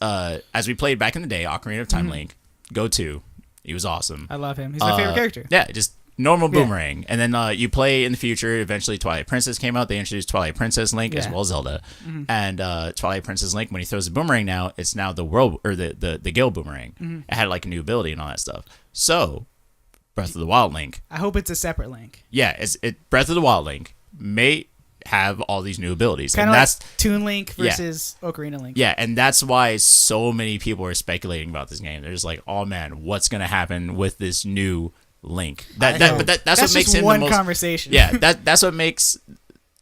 we played back in the day, Ocarina of Time Link, Go 2. He was awesome. I love him. He's my favorite character. Yeah, just normal Yeah. Boomerang, and then you play in the future. Eventually, Twilight Princess came out. They introduced Twilight Princess Link as Yeah. well as Zelda, and Twilight Princess Link when he throws the boomerang now, it's now the world or the Gale Boomerang. It had like a new ability and all that stuff. So, Breath of the Wild Link, I hope it's a separate Link. yeah, Breath of the Wild Link may have all these new abilities, Kind and of that's like Toon Link Yeah. versus Ocarina Link. yeah, and that's why so many people are speculating about this game. They're just like, oh man, what's gonna happen with this new Link? That's That's what makes just him one the most conversation. yeah, that's what makes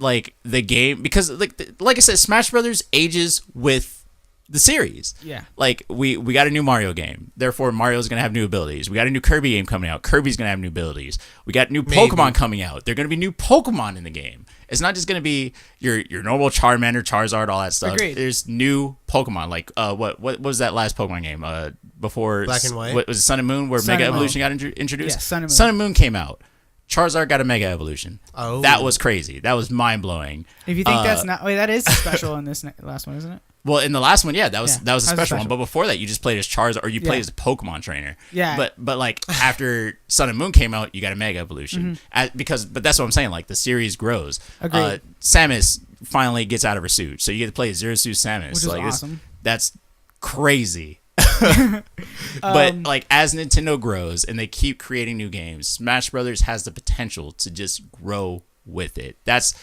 like the game, because like I said, Smash Brothers ages with the series. Yeah. Like we got a new Mario game, therefore Mario's gonna have new abilities. We got a new Kirby game coming out. Kirby's gonna have new abilities. We got new Pokemon coming out. They're gonna be new Pokemon in the game. It's not just gonna be your normal Charmander, Charizard, all that stuff. Agreed. There's new Pokemon. Like what was that last Pokemon game? Before Black and White? What was it, Sun and Moon, where Sun Mega and Moon. Evolution got introduced? Yeah, Sun and Moon. Sun and Moon came out. Charizard got a Mega Evolution. Oh. That was crazy. That was mind blowing. If you think that's not, wait, that is special in this last one, isn't it? Well, in the last one, yeah, that was Yeah, that was a that was special one. special. But before that, you just played as Charizard, or you played Yeah. as a Pokemon trainer. Yeah. But like after Sun and Moon came out, you got a Mega Evolution. But that's what I'm saying. Like the series grows. Agreed. Samus finally gets out of her suit, so you get to play as Zero Suit Samus. Which is like awesome. that's crazy. But like as Nintendo grows and they keep creating new games, Smash Brothers has the potential to just grow with it. That's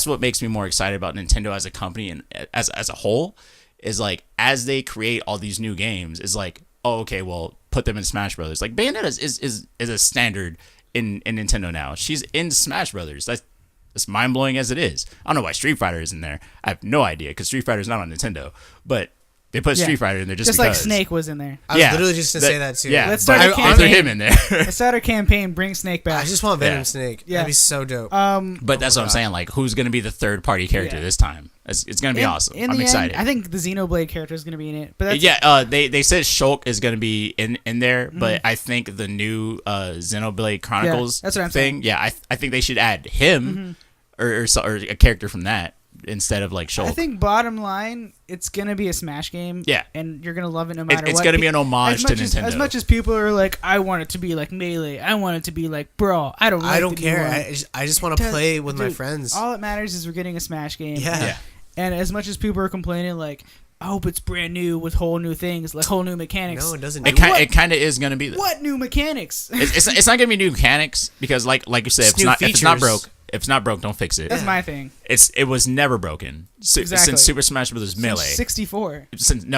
what makes me more excited about Nintendo as a company and as a whole, is like as they create all these new games, is like, oh, okay, well, put them in Smash Brothers. Like Bayonetta is a standard in Nintendo now. She's in Smash Brothers. That's mind blowing as it is. I don't know why Street Fighter is in there. I have no idea because Street Fighter's not on Nintendo, but they put Yeah. Street Fighter in there just like because. Snake was in there. I was literally just gonna say that too. Yeah, Let's but start a I threw campaign. him in there. Let's start a campaign. Bring Snake back. I just want Venom Yeah. Snake. Yeah. That'd be so dope. But that's what I'm saying. Like, who's going to be the third party character Yeah. this time? It's going to be awesome. In I'm the excited. End, I think the Xenoblade character is going to be in it. But that's, Yeah, they said Shulk is going to be in there, but I think the new Xenoblade Chronicles that's what I'm thing. saying. Yeah, I think they should add him or a character from that instead of like Shulk. I think bottom line, it's going to be a Smash game. Yeah. And you're going to love it no matter what. It's going to be an homage as to much as, Nintendo. As much as people are like, I want it to be like Melee. I want it to be like Brawl. I don't. Like I don't the new care. one. I just want to play with my Dude, friends. All that matters is we're getting a Smash game. Yeah. Yeah. And as much as people are complaining, like, I hope it's brand new with whole new things, like whole new mechanics. No, it doesn't. It do kind of is going to be. What new mechanics? It's not going to be new mechanics because like you said, It's new if it's not features. broke, if it's not broke, don't fix it. That's my thing. It was never broken Exactly. since Super Smash Bros. Melee. 64.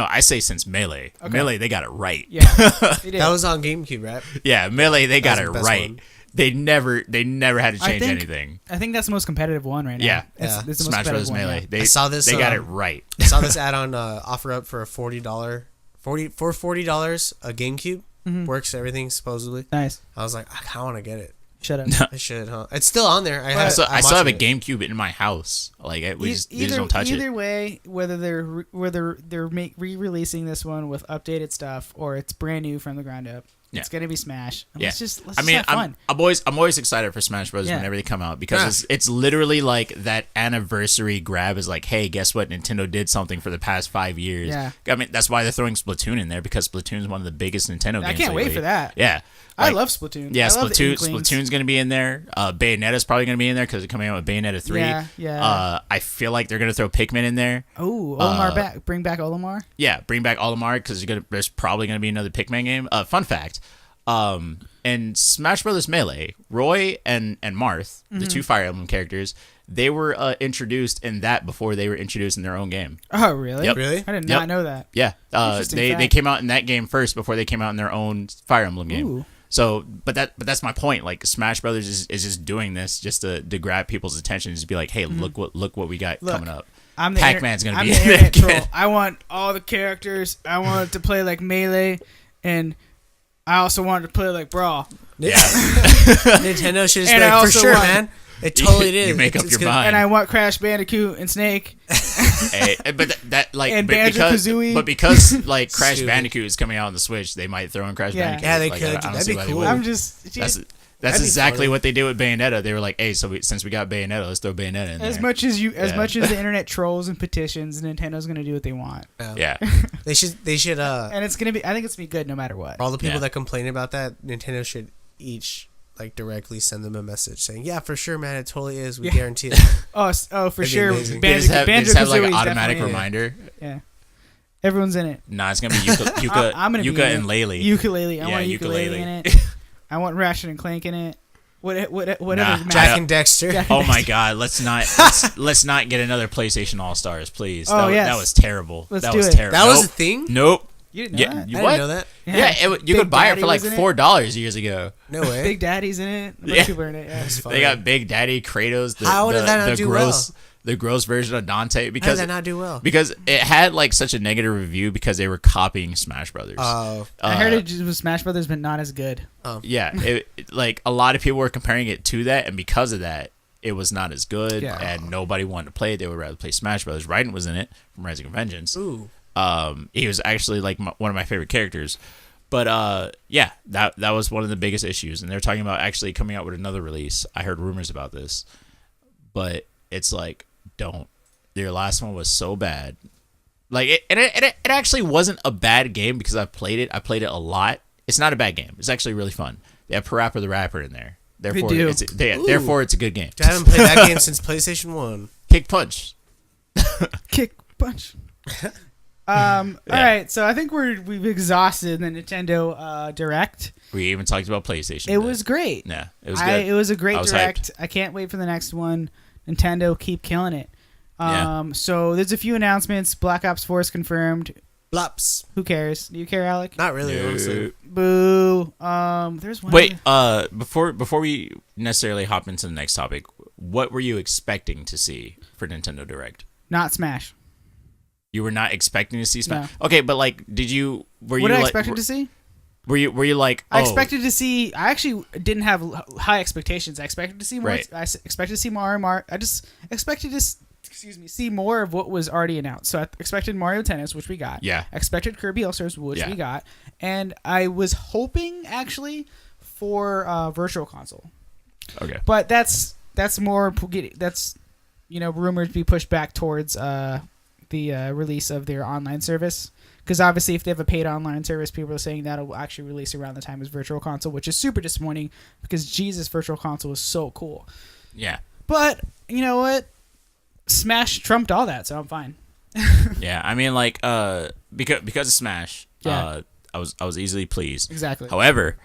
I say since Melee. Okay. Melee, they got it right. Yeah. They did. That was on GameCube, right? Yeah, Melee, they got That it was the best right. one. They never had to I change think- anything. I think that's the most competitive one right now. Yeah. It's the most Smash Bros. competitive one, Melee. yeah. They I saw this, They got it right. I saw this ad on offer up for a $40 a GameCube. Mm-hmm. Works everything supposedly. Nice. I was like, I kind of want to get it. Shut up. I should, huh? It's still on there. I still have a watching it. GameCube in my house. Like we just either don't touch either it. way, whether they're re-releasing this one with updated stuff or it's brand new from the ground up, Yeah. it's gonna be Smash. And Yeah. Let's just I mean, have fun. I'm always excited for Smash Bros. Yeah. Whenever they come out because it's literally like that anniversary grab is like, hey, guess what? Nintendo did something for the past 5 years. Yeah. I mean, that's why they're throwing Splatoon in there because Splatoon's one of the biggest Nintendo games. I can't wait lately. for that. Yeah. I Like, love Splatoon. Yeah, I love Splatoon. Inklings. Splatoon's gonna be in there. Bayonetta's probably gonna be in there because they're coming out with Bayonetta 3. Yeah. I feel like they're gonna throw Pikmin in there. Oh, Olimar back. Bring back Olimar. Yeah, bring back Olimar because there's probably gonna be another Pikmin game. Fun fact. In Smash Bros. Melee, Roy and Marth, the two Fire Emblem characters, they were introduced in that before they were introduced in their own game. Oh, really? Yep. Really? I did Yep. not know that. Yeah, Interesting they fact. came out in that game first before they came out in their own Fire Emblem game. Ooh. So, but that's my point. Like Smash Brothers is just doing this just to grab people's attention, just to be like, hey, look what we got Look, coming up. I'm the Pac-Man's gonna I'm be the in there internet again. troll. I want all the characters. I want it to play like Melee, and I also want it to play like Brawl. Yeah, Nintendo should just be And I like, for also sure, want- man. It totally did. You make up your gonna- mind. And I want Crash Bandicoot and Snake. Hey, but that like, And but Banjo-Kazooie. because like Crash Stupid. Bandicoot is coming out on the Switch, they might throw in Crash Yeah. Bandicoot. Yeah, they Like, could. I don't That'd see be why they cool. wouldn't. I'm just That's That'd be exactly funny. what they did with Bayonetta. They were like, hey, since we got Bayonetta, let's throw Bayonetta in as there. much as Yeah. much as the internet trolls and petitions, Nintendo's gonna do what they want, Yeah, They should. and it's gonna be. I think it's gonna be good no matter what. All the people Yeah. that complain about that, Nintendo should each like directly send them a message saying, "Yeah, for sure, man, it totally is. We guarantee it." Oh, for That'd be sure. amazing. They just have like an Banjo-Kazooie's automatic definitely- reminder. Yeah. Everyone's in it. Nah, it's gonna be Yuka, I'm gonna be Yuka in and it. Laylee. Ukulele. I Yeah, want a ukulele ukulele. in it. I want Ratchet and Clank in it. Whatever. Nah, Jack and Dexter. Jack- Oh my God! Let's not get another PlayStation All Stars, please. Oh, that, yes. that was terrible. Let's that do was it. terrible. That was a Nope. thing. Nope. You didn't know Yeah, that? you I what? didn't know that. Yeah, you Big could buy it Daddy for like was in it. $4 years ago. No way. Big Daddy's in it. A bunch Yeah. of people are in it. Yeah. That's funny. They got Big Daddy, Kratos, How did that not do gross, the gross version of Dante How because did that not do well? because it had like such a negative review because they were copying Smash Brothers. Oh, I heard it was Smash Brothers, but not as good. Yeah, like a lot of people were comparing it to that, and because of that, it was not as good, Yeah. and nobody wanted to play it. They would rather play Smash Brothers. Raiden was in it from Rising of Vengeance. ooh. He was actually like one of my favorite characters. But yeah, that was one of the biggest issues, and they're talking about actually coming out with another release. I heard rumors about this, but it's like, don't. Your last one was so bad. Like it actually wasn't a bad game because I played it. I played it a lot. It's not a bad game. It's actually really fun. They have Parappa the Rapper in there. Therefore, do. therefore it's a good game. I haven't played that game since PlayStation 1. Kick Punch. Kick punch. All right, so I think we've exhausted the Nintendo Direct. We even talked about PlayStation. It was great. Yeah, it was good. It was a I great was Direct. I can't wait for the next one. Nintendo, keep killing it. Yeah. So there's a few announcements. Black Ops 4 is confirmed. Blops. Hype. Who cares? Do you care, Alec? Not really, honestly. Boo. There's one. Wait, other- before we necessarily hop into the next topic, what were you expecting to see for Nintendo Direct? Not Smash. You were not expecting to see Smash. No. Okay, but like, did you? Were What you did I like? expect to see? Were you like? Oh, I expected to see. I actually didn't have high expectations. I expected to see more. Right. Expected to see Mario. I just expected to, see more of what was already announced. So I expected Mario Tennis, which we got. Yeah. I expected Kirby All Stars, which Yeah. we got, and I was hoping actually for Virtual Console, Okay. but that's more that's rumored to be pushed back towards the release of their online service. Because obviously, if they have a paid online service, people are saying that'll actually release around the time as Virtual Console, which is super disappointing because Jesus, Virtual Console was so cool. Yeah. But you know what? Smash trumped all that, so I'm fine. Yeah. I mean, like, because of Smash, Yeah. I was easily pleased. Exactly. However,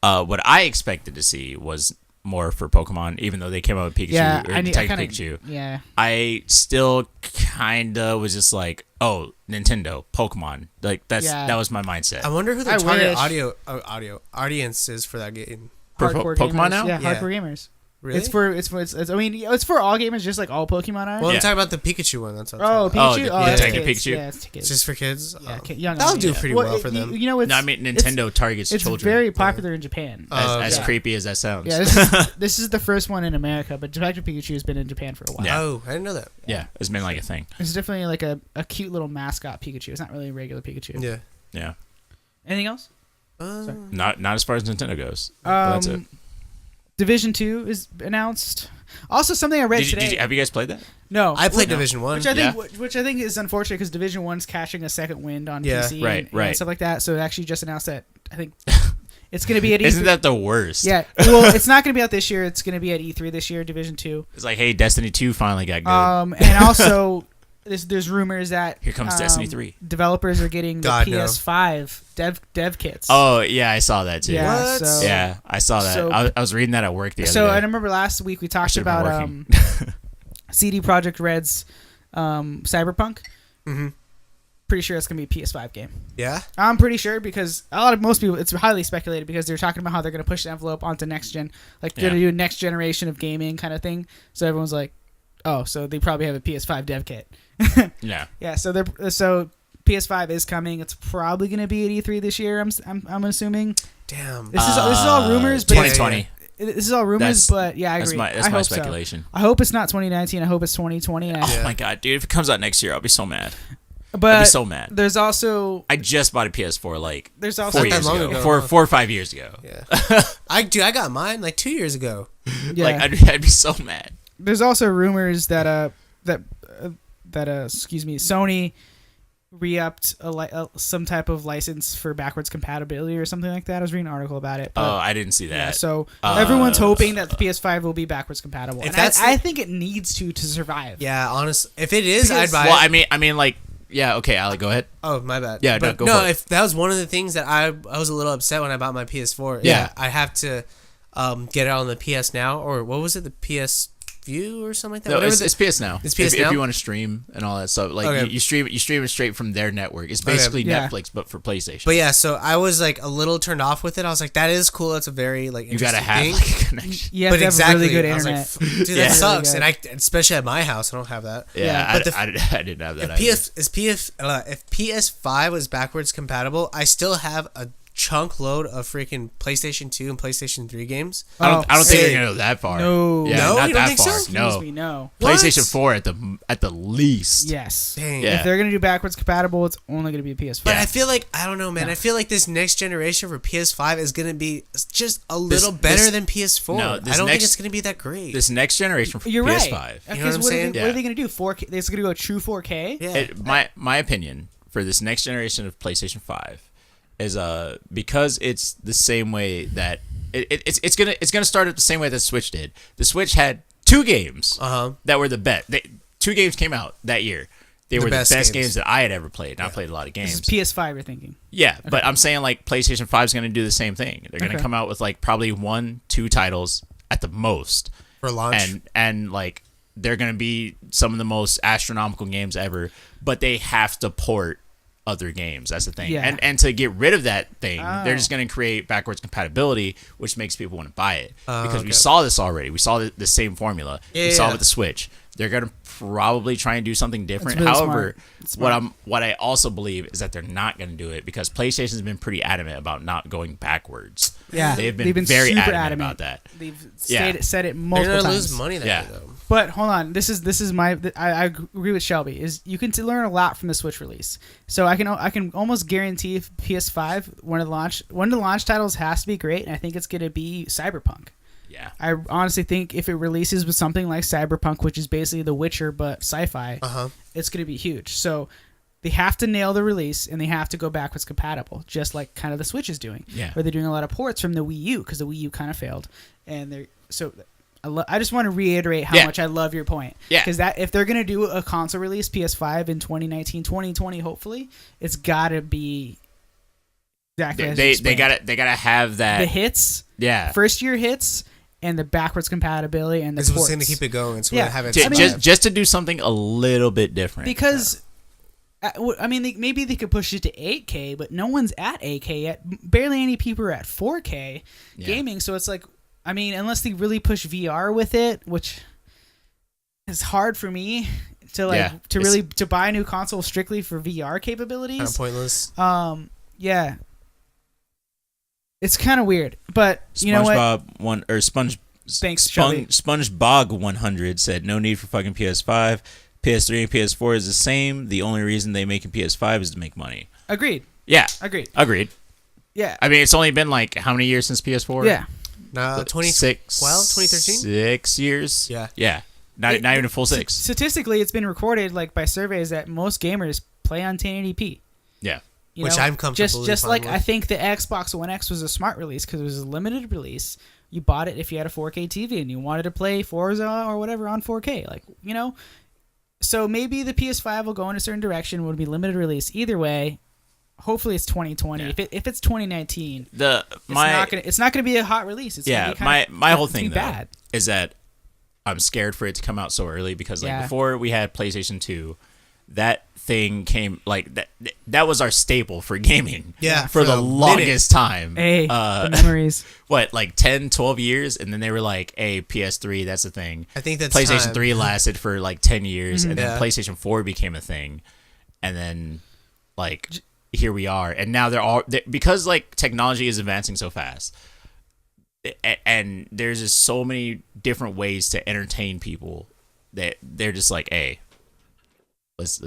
what I expected to see was more for Pokemon, even though they came out with Pikachu Yeah, or I Detective kinda, Pikachu. Yeah. I still kinda was just like, oh, Nintendo, Pokemon. Like that was my mindset. I wonder who the I target wish. audience is for that game. For Hardcore Pokemon gamers. now? Yeah, Yeah. hardcore gamers. Really? It's for it's for all gamers, just like all Pokemon are. well, Yeah. I'm talking about the Pikachu one. That's what I'm Oh, talking about. Pikachu. the Oh, it's Detective kids. Pikachu? Yeah, it's kids. It's just for kids. Yeah, Oh. young That'll do audience. pretty well for them. You know, it's, No, I mean Nintendo targets it's children. very popular in Japan. as yeah. creepy as that sounds. Yeah, this is the first one in America, but Detective Pikachu has been in Japan for a while. Yeah. Oh, I didn't know that. Yeah, it's been like a thing. It's definitely like a cute little mascot Pikachu. It's not really a regular Pikachu. Yeah. Yeah. Anything else? Not as far as Nintendo goes. But that's it. Division 2 is announced. Also, something I read today. Have you guys played that? No, I played No. Division 1. which I think is unfortunate because Division 1's catching a second wind on Yeah. PC Right, and right. stuff like that. So it actually just announced that I think it's going to be at E3. Isn't that the worst? Yeah. Well, it's not going to be out this year. It's going to be at E3 this year, Division 2. It's like, hey, Destiny 2 finally got good. And also there's rumors that Here comes Destiny 3. developers are getting the God, no. PS5 dev kits. Oh, yeah, I saw that too. yeah. What? So, Yeah, I saw that. So- I was reading that at work the other So day. I remember last week we talked should've been about working. CD Projekt Red's Cyberpunk. Mhm. Pretty sure it's gonna be a PS5 game. Yeah. I'm pretty sure because most people, it's highly speculated because they're talking about how they're gonna push the envelope onto next gen, like they're gonna Yeah. do a next generation of gaming kind of thing. So everyone's like, oh, so they probably have a PS5 dev kit. Yeah. Yeah, so PS5 is coming. It's probably gonna be at E3 this year. I'm assuming. Damn. This is all rumors, but 2020. this is all rumors. That's- but yeah, I That's agree. my I hope speculation. So. I hope it's not 2019. I hope it's 2020. Oh Yeah. my god, dude! If it comes out next year, I'll be so mad. I'll But be so mad. there's also I just bought a PS4 like there's also 4 Not that years long ago. ago, Four huh? or 5 years ago. Yeah. I got mine like 2 years ago. yeah. Like I'd be so mad. There's also rumors that excuse me, Sony re-upped some type of license for backwards compatibility or something like that. I was reading an article about it. Oh, I didn't see that. Yeah, so everyone's hoping that the PS5 will be backwards compatible. If And that's I think it needs to survive. Yeah, honest. If it is, Because- I'd buy Well, it. I mean, like, yeah, okay, Ali, go ahead. Oh, my bad. Yeah, no, but go for it. if that was one of the things that I was a little upset when I bought my PS4. Yeah. I have to get it on the PS Now, or what was it, the PS View or something like that. No, Whatever it's PS Now. It's PS if Now? you want to stream and all that stuff, like Okay. you stream it straight from their network. It's basically Yeah. Netflix, but for PlayStation. But yeah, so I was like a little turned off with it. I was like, that is cool. That's a very like you gotta interesting have thing. like a connection. You have But to have exactly, really good I was internet. like, dude, Yeah. that sucks. Really And especially at my house, I don't have that. Yeah, but I didn't have that. If PS5 was backwards compatible, I still have a chunk load of freaking PlayStation 2 and PlayStation 3 games. I don't think Hey. they're gonna go that far. No. yeah, No? not You don't that think far. so? Excuse No, me, no. PlayStation What? 4 at the least. Yes. Dang. Yeah. If they're gonna do backwards compatible, it's only gonna be a PS5. But Yeah. I feel like, I don't know, man. No. I feel like this next generation for PS5 is going to be just a little better this- than PS4. no, I this don't think next- it's going to be that great. This next generation for You're PS5. right. You know what Because I'm what, saying? what Yeah. are they gonna do? 4K? They're gonna go true 4K. yeah. My opinion for this next generation of PlayStation 5 is because it's the same way that it's gonna start up the same way that Switch did. The Switch had 2 games that were the best. 2 games came out that year. They were the best best games. games that I had ever played. And I played a lot of This games. is PS5. You're thinking. Yeah, but I'm saying like PlayStation 5 is going to do the same thing. They're going to Okay. come out with like probably 1-2 titles at the most, For launch. and like they're going to be some of the most astronomical games ever. But they have to port other games. That's the thing. Yeah. And to get rid of that thing, Oh. they're just going to create backwards compatibility, which makes people want to buy it because we okay. saw this already. We saw the same formula. We saw Yeah. it with the Switch. They're going to probably try and do something different. really However, smart. It's smart. what I also believe is that they're not going to do it because PlayStation's been pretty adamant about not going backwards. Yeah, they've been very super adamant about that. They've Yeah. said it They're multiple going to times. lose money that Yeah. way, though. But hold on, this is my. I agree with Shelby. Is you can learn a lot from the Switch release. So I can almost guarantee if PS5 one of the launch titles has to be great, and I think it's gonna be Cyberpunk. Yeah. I honestly think if it releases with something like Cyberpunk, which is basically The Witcher but sci-fi, it's gonna be huge. So they have to nail the release and they have to go backwards compatible, just like kind of the Switch is doing. Yeah. Where they're doing a lot of ports from the Wii U because the Wii U kind of failed, and they're so. I just want to reiterate how Yeah. much I love your point. Yeah. Because that if they're gonna do a console release PS5 in 2019, 2020, hopefully, it's gotta be exactly as you They explained. gotta have that. the hits, yeah. first year hits, and the backwards compatibility and the This was ports. going to keep it going. So Yeah. we have it. Ju- I mean- just to do something a little bit different. Because I mean, maybe they could push it to 8K, but no one's at 8K yet. Barely any people are at 4K Yeah. gaming. So it's like, I mean, unless they really push VR with it, which is hard for me to like Yeah, to it's- really to buy a new console strictly for VR capabilities. Kind of pointless. Yeah, it's kind of weird, but you know what? SpongeBob Sponge Thanks, Shelby. SpongeBob 100 said no need for fucking PS5. PS3 and PS4 is the same. The only reason they make a PS5 is to make money. Agreed. Yeah, Agreed. agreed. Yeah. I mean, it's only been like how many years since PS4? Yeah. 2012, 2013? 6 years. Yeah. Yeah. Not even a full 6. Statistically, it's been recorded like by surveys that most gamers play on 1080p. Yeah. You Which know, I'm comfortably just fine like with. I think the Xbox One X was a smart release because it was a limited release. You bought it if you had a 4K TV and you wanted to play Forza or whatever on 4K, like you know. So maybe the PS5 will go in a certain direction. Would be limited release either way. Hopefully it's 2020. Yeah. If it's 2019, it's not gonna be a hot release. It's yeah, gonna be my whole it's gonna thing be though bad. is that I'm scared for it to come out so early because like Yeah. before we had PlayStation 2, that thing came like that was our staple for gaming. Yeah, for the for a minute. longest time. Hey, the memories. What, like 10, 12 years, and then they were like, "Hey, PS3, that's a thing." I think that's PlayStation time. 3 lasted for like 10 years, and then Yeah. PlayStation 4 became a thing, and then like here we are, and now because like technology is advancing so fast, and there's just so many different ways to entertain people that they're just like, "Hey, let's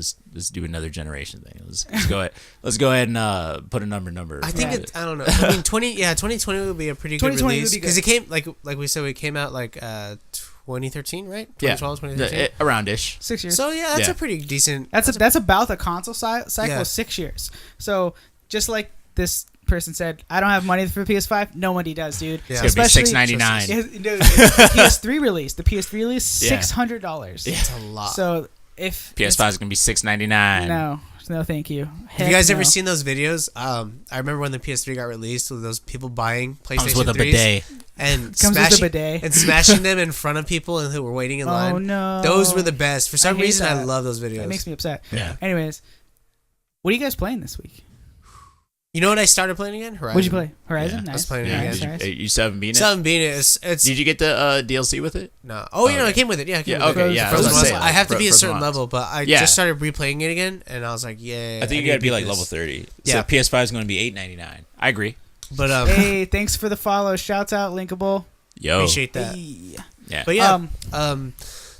do another generation thing. Let's go ahead and put a number." I think Yeah. I don't know. I mean, 2020 would be a pretty good 2020 would release be good. because it came like we said, it came out like 2013, right? Yeah, 2012, 2013. around-ish. 6 years. So yeah, that's Yeah. a pretty decent. That's about the console cycle Yeah. 6 years. So just like this person said, I don't have money for PS5. Nobody does, dude. Yeah. It's gonna be Especially- $6.99. The PS3 release. The PS3 release, Yeah. $600. It's a lot. So if PS5 is gonna be $6.99. no, thank you. Have you guys ever seen those videos? I remember when the PS3 got released, with those people buying PlayStation Comes with a 3s bidet. and Comes with a smashing bidet. and smashing them in front of people and who were waiting in line. Oh no, Those were the best. For some hate reason, I that. love those videos. That makes me upset. Yeah. Anyways, what are you guys playing this week? You know what I started playing again? Horizon. What'd you play? Horizon. Yeah. I was Nice. playing it Yeah. again. Nice, Did nice. you still haven't beaten it? Something being it. It's Did you get the DLC with it? no. Oh, yeah, no, Okay. it came with it. Yeah, it came Yeah. with Okay. it. Yeah. I was Frozen gonna say, Wilds. I have to be a Frozen certain Wilds. level, but I Yeah. just started replaying it again, and I was like, yeah. I think you need gotta to be beat like this. level 30. Yeah. So PS5 is gonna be $8.99. I agree. But Hey, thanks for the follow. Shouts out, Linkable. Yo. appreciate that. Hey. Yeah. But yeah,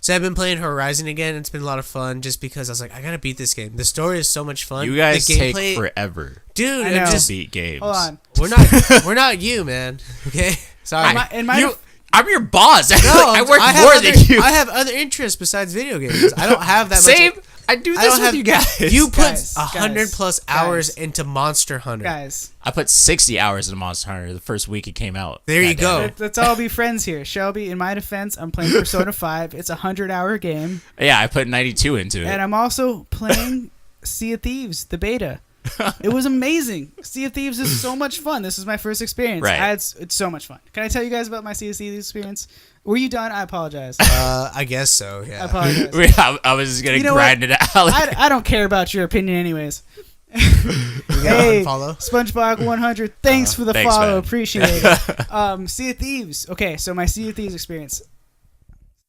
so I've been playing Horizon again. It's been a lot of fun, just because I was like, I gotta beat this game. The story is so much fun. You guys the take gameplay, forever dude. I I'm know. to just beat games. Hold on. we're not you, man. Okay, sorry. I'm your boss. No, I work have more other, than you. I have other interests besides video games. I don't have that Same. much. I do I this don't with have you guys. You put Guys, 100 plus guys. hours into Monster Hunter. Guys, I put 60 hours in Monster Hunter the first week it came out. There you Goddamn go. it. let's all be friends here. Shelby, in my defense, I'm playing Persona 5. It's a 100-hour game, Yeah, I put 92 into it. and I'm also playing Sea of Thieves, the beta. It was amazing. Sea of Thieves is so much fun. This is my first experience. Right. It's so much fun. Can I tell you guys about my Sea of Thieves experience? Were you done? I apologize. I guess so. I Yeah. apologize. I was just gonna You know grind it out. I don't care about your opinion anyways. You gotta Hey, unfollow. SpongeBob 100, thanks for the Thanks, follow. man. Appreciate it. Sea of Thieves. Okay, so my Sea of Thieves experience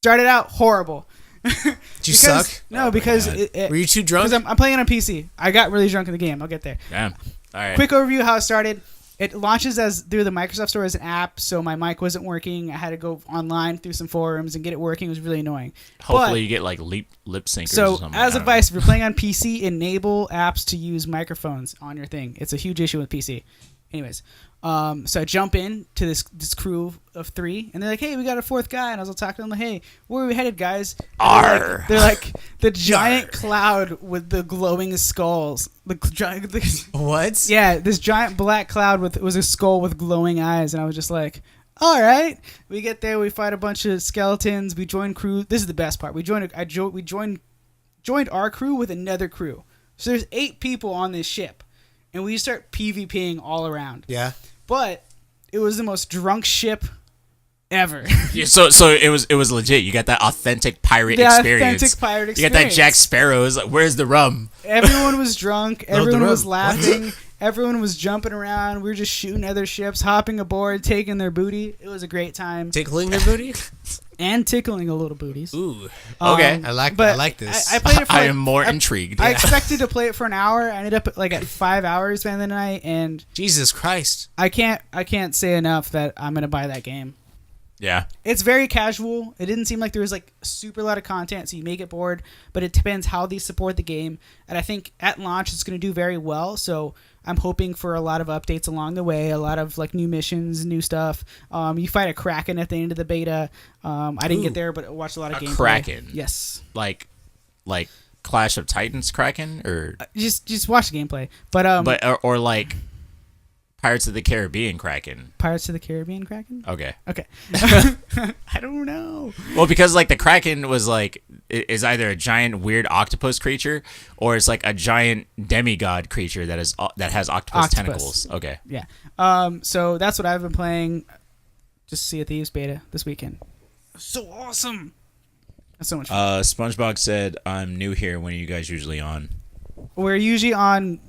started out horrible. Did you suck? No, Oh, because my Were you too drunk? I'm playing on PC. I got really drunk in the game. I'll get there. Damn. All right. Quick overview how it started. It launches as through the Microsoft Store as an app, so my mic wasn't working. I had to go online through some forums and get it working. It was really annoying. Hopefully But- you get like lip syncers or So, something. as I don't advice, if you're playing on PC, enable apps to use microphones on your thing. It's a huge issue with PC. Anyways, so I jump in to this crew of 3, and they're like, "Hey, we got a 4th guy." And I was talking to them like, "Hey, where are we headed, guys?" And Arr. they're like the giant cloud with the glowing skulls. What? Yeah, this giant black cloud was a skull with glowing eyes, and I was just like, all right. We get there, we fight a bunch of skeletons, we join crew. This is the best part. We joined our crew with another crew. So there's 8 people on this ship, and we start PvPing all around. Yeah. But it was the most drunk ship ever. Yeah, so it was legit. You got that authentic pirate The experience. authentic pirate You got that experience. Jack Sparrow. It's like, where's the rum? Everyone was drunk. No, the Everyone was rum. laughing. Everyone was jumping around. We were just shooting other ships, hopping aboard, taking their booty. It was a great time. Tickling their booty? And tickling a little booties. Ooh. Okay. I like but this. I played it for I like, am more intrigued. I expected to play it for an hour. I ended up at 5 hours by the night, and Jesus Christ. I can't say enough that I'm gonna buy that game. Yeah. It's very casual. It didn't seem like there was like super lot of content, so you may get bored. But it depends how they support the game, and I think at launch it's gonna do very well. So I'm hoping for a lot of updates along the way, a lot of like new missions, new stuff. You fight a kraken at the end of the beta. I didn't Ooh. get there, but I watched a lot of A gameplay. kraken? Yes. Like Clash of Titans Kraken or Just watch the gameplay. But or like Pirates of the Caribbean Kraken. Pirates of the Caribbean kraken. Okay. Okay. I don't know. Well, because like the Kraken was like is either a giant weird octopus creature or it's like a giant demigod creature that has octopus tentacles. Okay. Yeah. So that's what I've been playing. Just Sea of Thieves beta this weekend. So awesome. That's so much fun. SpongeBob said, "I'm new here. When are you guys usually on?" We're usually on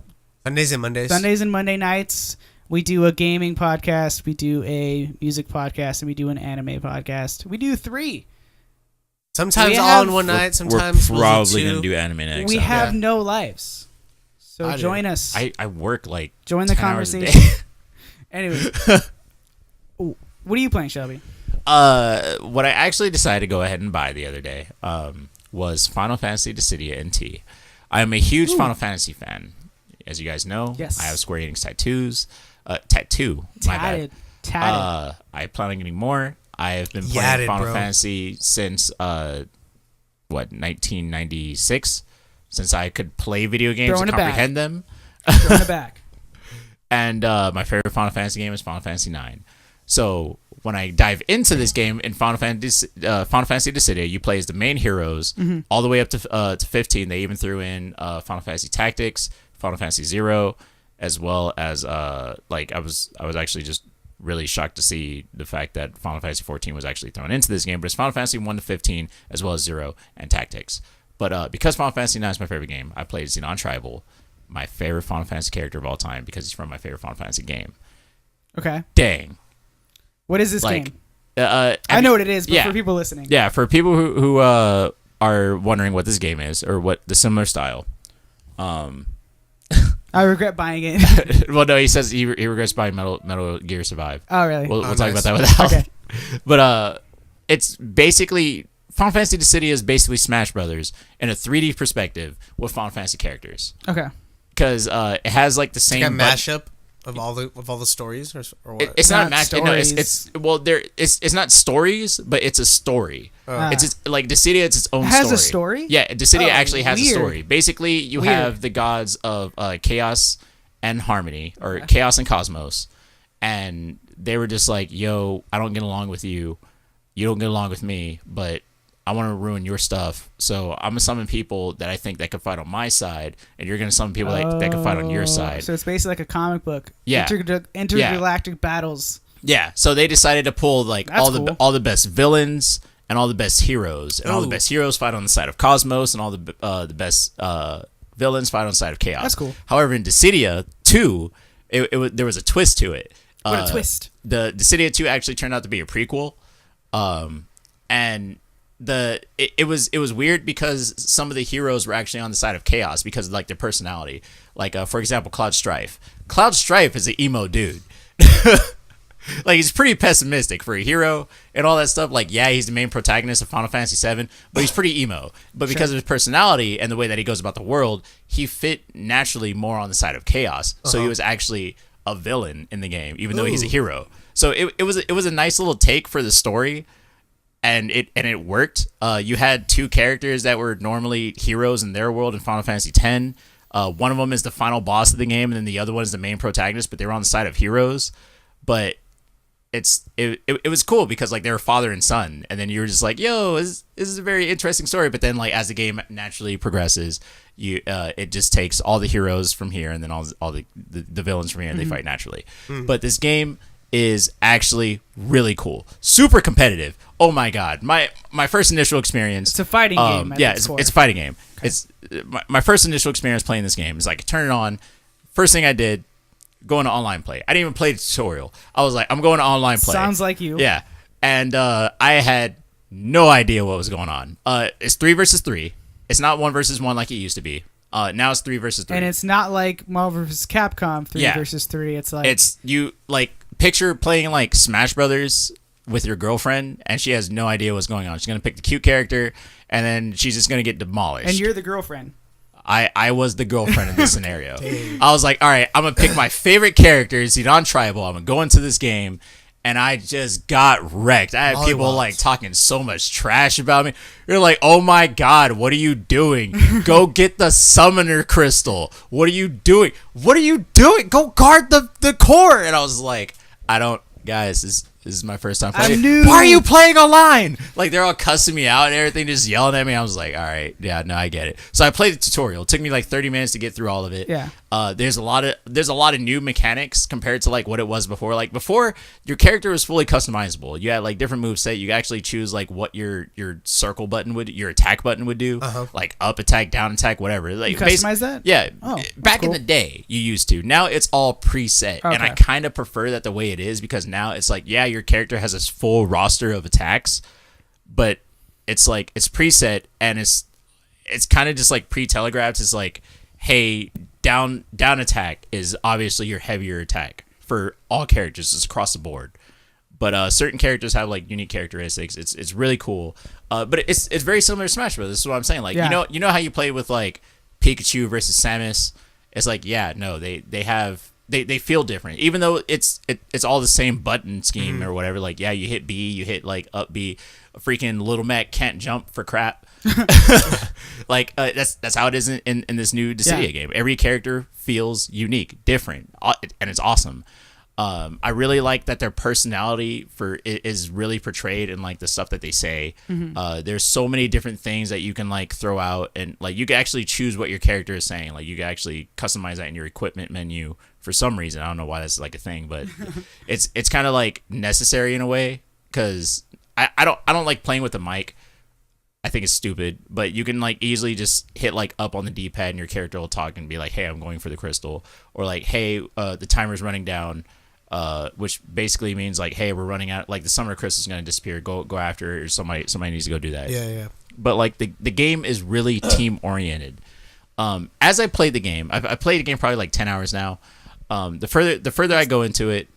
Sundays and Mondays. Sundays and Monday nights. We do a gaming podcast, we do a music podcast, and we do an anime podcast. We do 3. Sometimes We all have- in one night. Sometimes we're we'll do probably 2. gonna do anime next. We time. have Yeah. no lives. So I do. join us. I work like Join the 10 hours a day. conversation. Anyway. Ooh, what are you playing, Shelby? What I actually decided to go ahead and buy the other day was Final Fantasy Dissidia NT. I am a huge Final Fantasy fan, as you guys know. Yes. I have Square Enix tattoos. Tattoo. My bad. Tatted. I plan on getting more. I've been Yeah, playing dude, Final bro. Fantasy since 1996, since I could play video games Throwing and it back. comprehend them. Throwing it back. And my favorite Final Fantasy game is Final Fantasy 9. So when I dive into this game in Final Fantasy Dissidia, you play as the main heroes all the way up to 15. They even threw in Final Fantasy Tactics, Final Fantasy 0, as well as like I was actually just really shocked to see the fact that Final Fantasy 14 was actually thrown into this game. But it's Final Fantasy 1 to 15, as well as 0 and Tactics. But because Final Fantasy 9 is my favorite game, I played Xenon Tribal, my favorite Final Fantasy character of all time, because he's from my favorite Final Fantasy game. Okay. Dang. What is this Like, game? I know what it is, but yeah. for people listening. Yeah, for people who are wondering what this game is or what the similar style. I regret buying it. Well, no, he says he regrets buying Metal Gear Survive. Oh, really? We'll talk nice. about that with Al. Okay. But it's basically Final Fantasy Dissidia is basically Smash Brothers in a 3D perspective with Final Fantasy characters, Okay. because it has like the same Like a mashup of all the stories, or what? It's not Not match. No, it's stories. well, it's not stories, but it's a story. It's like Dissidia. It's its own. It has story. a story? Yeah, Dissidia Oh, actually has weird. a story. Basically, you Weird. have the gods of chaos and harmony, or chaos and cosmos, and they were just like, "Yo, I don't get along with you. You don't get along with me, but I want to ruin your stuff. So I'm gonna summon people that I think that could fight on my side, and you're gonna summon people that could fight on your side." So it's basically like a comic book. Yeah. Intergalactic battles. Yeah, so they decided to pull like That's cool. all the best villains and all the best heroes, and all the Ooh. best heroes fight on the side of Cosmos, and all the best villains fight on the side of Chaos. That's cool. However, in Dissidia 2, there was a twist to it. What a twist. The Dissidia 2 actually turned out to be a prequel, and it was weird because some of the heroes were actually on the side of Chaos because of like their personality. Like for example, Cloud Strife. Cloud Strife is an emo dude. Like, he's pretty pessimistic for a hero and all that stuff. Like, yeah, he's the main protagonist of Final Fantasy VII, but he's pretty emo. But because of his personality and the way that he goes about the world, he fit naturally more on the side of Chaos. So he was actually a villain in the game, even though he's a hero. So it was a nice little take for the story, and it worked. You had two characters that were normally heroes in their world in Final Fantasy X. One of them is the final boss of the game, and then the other one is the main protagonist, but they were on the side of heroes. But it was cool because like they were father and son, and then you were just like, yo, this is a very interesting story. But then like as the game naturally progresses, it just takes all the heroes from here and then all the villains from here, and they fight naturally. But this game is actually really cool, super competitive. Oh my god, my first initial experience. It's a fighting game. Yeah, it's a fighting game. Okay. It's my first initial experience playing this game is like turn it on. First thing I did, going to online play. I didn't even play the tutorial. I was like, I'm going to online play. Sounds like you. Yeah. And I had no idea what was going on. It's 3 versus 3. It's not 1 versus 1 like it used to be. Now it's 3 versus 3. And it's not like Marvel vs. Capcom 3 versus 3. It's like it's you like picture playing like Smash Brothers with your girlfriend, and she has no idea what's going on. She's gonna pick the cute character, and then she's just gonna get demolished. and you're the girlfriend. I was the girlfriend in this scenario. I was like, all right, I'm going to pick my favorite characters, Xenon Tribal. I'm going to go into this game, and I just got wrecked. I had people like talking so much trash about me. You're like, oh my God, what are you doing? Go get the summoner crystal. What are you doing? What are you doing? Go guard the core. And I was like, guys, this is my first time playing. I'm new. Why are you playing online? Like, they're all cussing me out and everything, just yelling at me. I was like, all right, yeah, no, I get it. So I played the tutorial. It took me like 30 minutes to get through all of it. Yeah. There's a lot of new mechanics compared to like what it was before. Like before, your character was fully customizable. You had like different moveset. You could actually choose like what your circle button your attack button would do, like up attack, down attack, whatever. Like You customize that? Yeah. Oh, that's back in cool. the day, you used to. Now it's all preset, and I Okay. kind of prefer that the way it is because now it's like, yeah, your character has a full roster of attacks, but it's like it's preset, and it's kind of just like pre-telegraphed. It's like, hey, down attack is obviously your heavier attack for all characters. It's across the board, but certain characters have like unique characteristics. It's really cool, but it's very similar to Smash Bros. This is what I'm saying. Like, Yeah. you know how you play with like Pikachu versus Samus. It's like, yeah, no, they have they feel different, even though it's all the same button scheme or whatever. Like, yeah, you hit B, you hit like up B. Freaking Little Mac can't jump for crap. Like that's how it is in this new Dissidia game. Every character feels unique, different, and it's awesome. I really like that their personality is really portrayed in like the stuff that they say. There's so many different things that you can like throw out, and like you can actually choose what your character is saying. Like you can actually customize that in your equipment menu for some reason. I don't know why that's like a thing, but it's kind of like necessary in a way, because I don't like playing with the mic. I think it's stupid, but you can like easily just hit like up on the D-pad and your character will talk and be like, "Hey, I'm going for the crystal," or like, "Hey, the timer's running down," which basically means like, "Hey, we're running out. Like the summer crystal's gonna disappear. Go after it, or somebody needs to go do that." Yeah. But like the game is really team oriented. As I played the game, I played the game probably like 10 hours now. The further I go into it,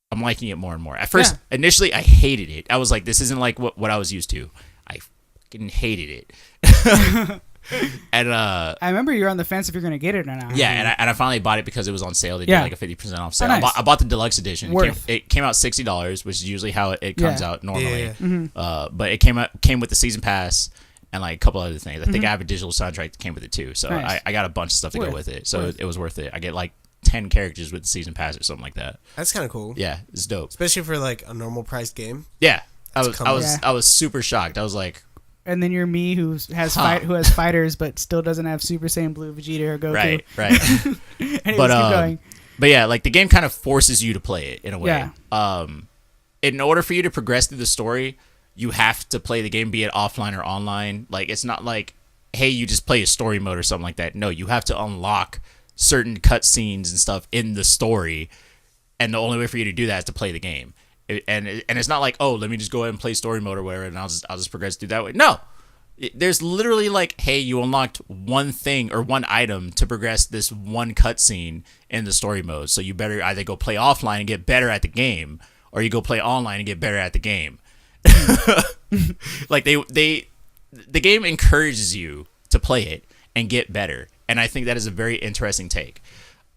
I'm liking it more and more. At first, initially, I hated it. I was like, this isn't like what I was used to. I fucking hated it. And I remember you were on the fence if you're gonna get it or not. yeah, and I finally bought it because it was on sale. They did like a 50% off sale. Oh, nice. I bought the deluxe edition. Worth. It came out $60, which is usually how it comes out normally. Yeah. But it came with the season pass and like a couple other things. I think I have a digital soundtrack that came with it too. So Nice. I got a bunch of stuff to go with it. So it was worth it. I get like 10 characters with the season pass or something like that. That's kind of cool. Yeah, it's dope. Especially for like a normal priced game. Yeah, That's I was super shocked. I was like, And then you're me who has fighters but still doesn't have Super Saiyan Blue, Vegeta, or Goku. right. Anyways, keep But going. but yeah, like the game kind of forces you to play it in a way. Yeah. In order for you to progress through the story, you have to play the game, be it offline or online. Like it's not like, hey, you just play a story mode or something like that. No, you have to unlock certain cutscenes and stuff in the story, and the only way for you to do that is to play the game. And it's not like, oh, let me just go ahead and play story mode or whatever, and I'll just progress through that way. No, there's literally like, hey, you unlocked one thing or one item to progress this one cutscene in the story mode. So you better either go play offline and get better at the game, or you go play online and get better at the game. Like the game encourages you to play it and get better, and I think that is a very interesting take.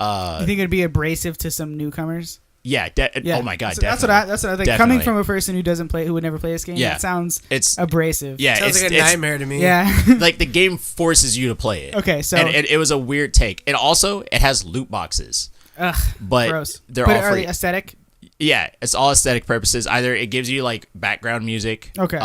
You think it'd be abrasive to some newcomers? Yeah. Oh my god, So definitely. that's what I think. Definitely. Coming from a person who would never play this game, Yeah. it sounds It's abrasive. yeah, Sounds like a nightmare to me. Yeah. like the game forces you to play it. Okay, so- and it was a weird take. It has loot boxes, Ugh. but Gross. they're But all are free. they aesthetic? Yeah, it's all aesthetic purposes. Either it gives you like background music, Okay.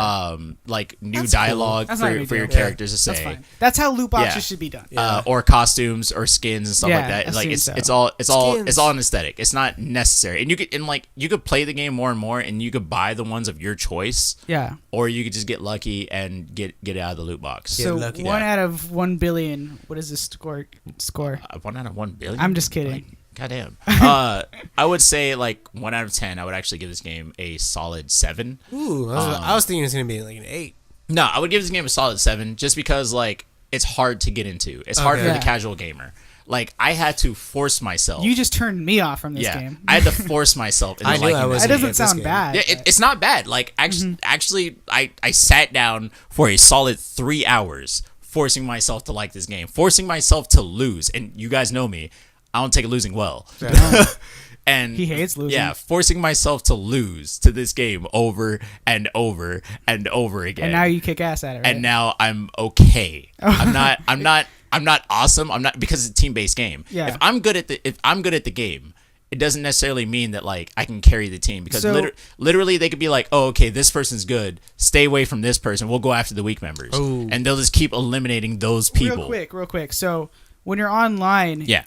like new That's cool. dialogue That's not a for big your deal. characters to say. That's fine. That's how loot boxes Yeah. should be done. Or costumes or skins and stuff Yeah, like that. Like assume it's so. Skins. all an aesthetic. It's not necessary. And you could play the game more and more, and you could buy the ones of your choice, Yeah. or you could just get lucky and get it out of the loot box. Yeah, So lucky. 1 out of 1 billion. What is this score? 1 out of 1 billion. I'm just kidding. Like, goddamn. I would say like 1 out of 10. I would actually give this game a solid 7. Ooh, I was thinking it was gonna be like an 8. No, I would give this game a solid 7 just because like it's hard to get into. It's hard Okay. for Yeah. the casual gamer. Like I had to force myself. You just turned me off from this yeah, game. I had to force myself into I knew liking I this was That game. doesn't this sound game. bad. Yeah, it's not bad. Like actually, I sat down for a solid 3 hours, forcing myself to like this game, forcing myself to lose. And you guys know me, I don't take losing well. And He hates losing. Yeah, forcing myself to lose to this game over and over and over again. And now you kick ass at it, right? And now I'm okay. I'm not awesome. I'm not, because it's a team-based game. Yeah. If I'm good at the game, it doesn't necessarily mean that like I can carry the team, because So- literally they could be like, oh, okay, this person's good. Stay away from this person. We'll go after the weak members. Ooh. And they'll just keep eliminating those people. Real quick. So when you're online, Yeah.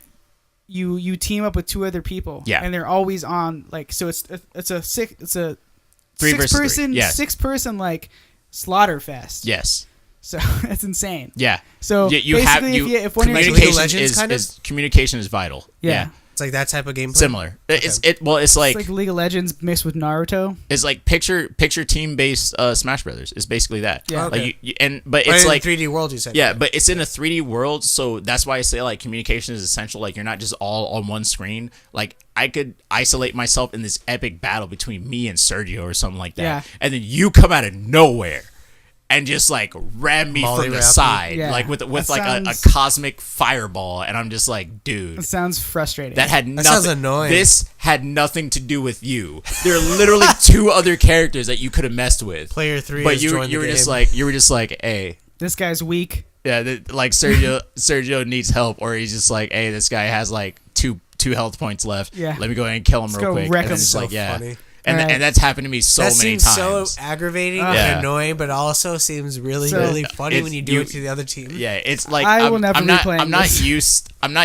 you team up with 2 other people. Yeah. And they're always on like, so it's a 6 3 versus 3. person Yes. 6 person like slaughter fest. Yes. So that's insane. Yeah. So you basically, have if one of your League of communication Legends, kind of? is communication is vital. Yeah. It's like that type of gameplay. Similar. It's it's like like League of Legends mixed with Naruto. it's like picture team based Smash Brothers. It's basically that. Yeah. Okay. Like but But it's in like 3D world, you said. yeah, but it's in a 3D world, so that's why I say like communication is essential. Like you're not just all on one screen. Like I could isolate myself in this epic battle between me and Sergio or something like that, Yeah. and then you come out of nowhere and just like ram me Molly from the wrap you. side, Yeah. like with That like a sounds- cosmic fireball, and I'm just like, dude. It sounds frustrating. That had That nothing. sounds annoying. This had nothing to do with you. There are literally 2 other characters that you could have messed with. Player 3 But has you joined the were game. just like, hey, This guy's weak. yeah, like Sergio needs help, or he's just like, hey, this guy has like two health points left. Yeah. Let me go ahead and kill him Let's real go quick. wreck And then him. it's So like, yeah, funny. Alright. and that's happened to me so that many seems times. so aggravating Yeah. and annoying, but also seems really, So- really funny It's- when you do you- it to the other team. Yeah, it's like I will never be playing I'm not this.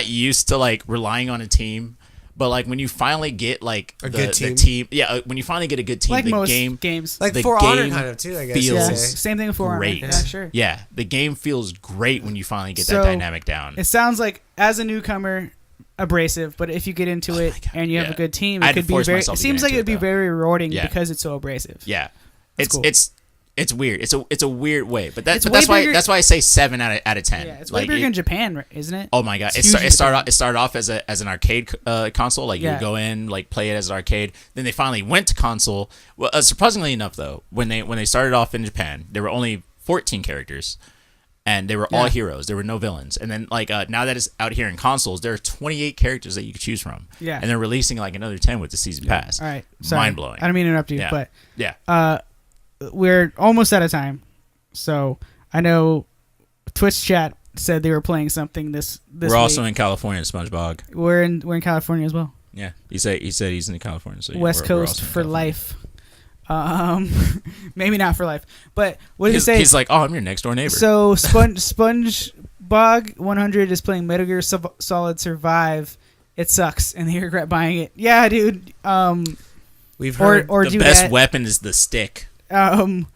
used to like relying on a team, but like when you finally get like A the, good the team. team, yeah, when you finally get a good team, Like the most game games. Like The For Honor game kind of too, I guess. feels- you yeah. could say. Same thing with For Honor. great. Yeah, sure. Yeah, the game feels great when you finally get So, that dynamic down. It sounds like as a newcomer, abrasive, but if you get into it my God, and you have yeah. a good team, I it had to could be force very. myself It to seems get like into it'd be it, though. very rewarding Yeah. because it's so abrasive. Yeah, That's cool. it's weird. It's a weird way, but It's that's way why bigger- that's why I say 7 out of 10. Yeah, it's way Like, bigger it- in Japan, right, isn't it? Oh my god! It's huge in It started Japan. off, as an arcade console. Like Yeah. you go in, like play it as an arcade. Then they finally went to console. Well, surprisingly enough, though, when they started off in Japan, there were only 14 characters, and they were all Yeah. heroes. There were no villains. And then like now that it's out here in consoles, there are 28 characters that you could choose from. Yeah. And they're releasing like another 10 with the season pass. All right, sorry. Mind blowing. I don't mean to interrupt you, Yeah. but Yeah. we're almost out of time. So I know Twitch chat said they were playing something this We're week. also in California, SpongeBob. We're in California as well. Yeah. He said he's in California. So yeah, West we're Coast also in for California. life. Maybe not for life, but what did he say? He's like, oh, I'm your next door neighbor. So SpongeBob 100 is playing Metal Gear Solid Survive. It sucks, and they regret buying it. Yeah, dude. We've heard. Or the do best that. weapon is the stick. We've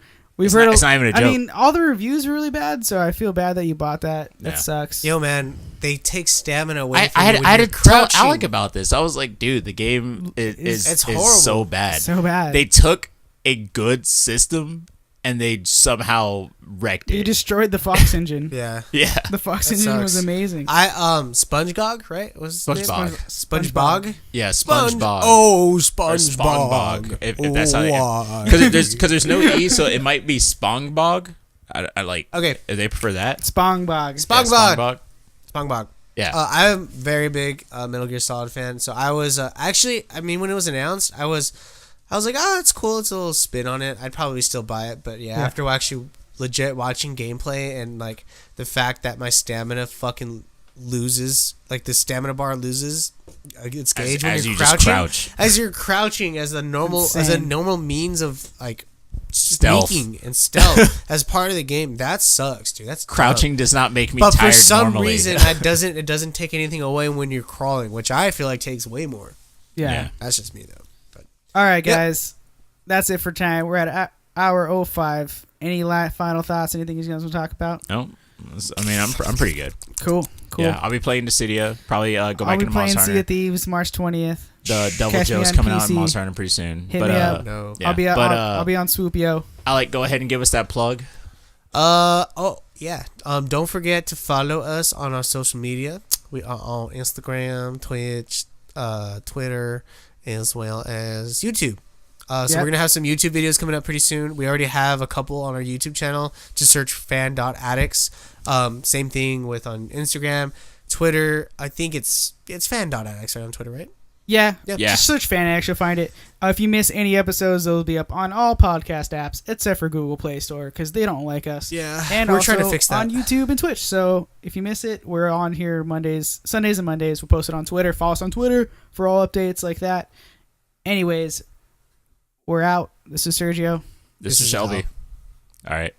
It's heard. not- it's not even a I joke. mean, all the reviews are really bad, so I feel bad that you bought that. That Yeah. sucks. Yo, man, they take stamina away I from had you when I had you're to tell crouching. Alec about this. I was like, dude, the game It's is horrible. so bad. So bad. They took a good system and they somehow wrecked You it. destroyed the Fox engine. Yeah. Yeah. The Fox That engine was sucks. amazing. SpongeBob, right? Was his name? SpongeBob. Yeah, Sponge. SpongeBob. Oh, Or SpongeBob. Spongebob, if that's how they Why? because there's no E, so it might be Spongebob. I like. Okay. If they prefer that. Spongebob. Spongebob. Yeah, SpongeBob. Yeah. I'm a very big Metal Gear Solid fan, so I was actually. I mean, when it was announced, I was like, oh, it's cool. It's a little spin on it. I'd probably still buy it, but yeah, Yeah. after actually legit watching gameplay and like the fact that my stamina fucking loses, like the stamina bar loses its gauge when as you're you just crouching. crouch. As you're crouching, as a normal Insane. means of like Stealth. sneaking and stealth as part of the game. That sucks, dude. That's Crouching does not make me but tired for some normally. reason, it doesn't take anything away when you're crawling, which I feel like takes way more. Yeah. Yeah. That's just me though. But All right, Yep. guys. That's it for time. We're at hour 05. Any final thoughts? Anything you guys want to talk about? No, I mean I'm pretty good. Cool. Yeah, I'll be playing Dissidia. Probably go I'll back be into playing Monster Sea Hunter. of Thieves March 20th. The Double Catch me Joe's on coming out PC. in Monster Hunter pretty soon. Hit but me up. no. yeah. I'll be on Swoopio. Alec, go ahead and give us that plug. Oh yeah. Don't forget to follow us on our social media. We are on Instagram, Twitch, Twitter, as well as YouTube. So Yep. we're gonna have some YouTube videos coming up pretty soon. We already have a couple on our YouTube channel. Just search fan.addicts. Same thing with on Instagram, Twitter. I think it's fan.addicts right on Twitter, right? Yeah. Yep. Yeah. Just search Fanatic, you'll find it. If you miss any episodes, they'll be up on all podcast apps except for Google Play Store because they don't like us. Yeah. And we're also trying to fix that. on YouTube and Twitch. So if you miss it, we're on here Sundays and Mondays. We'll post it on Twitter. Follow us on Twitter for all updates like that. Anyways, we're out. This is Sergio. This This is is Shelby. Al. All right.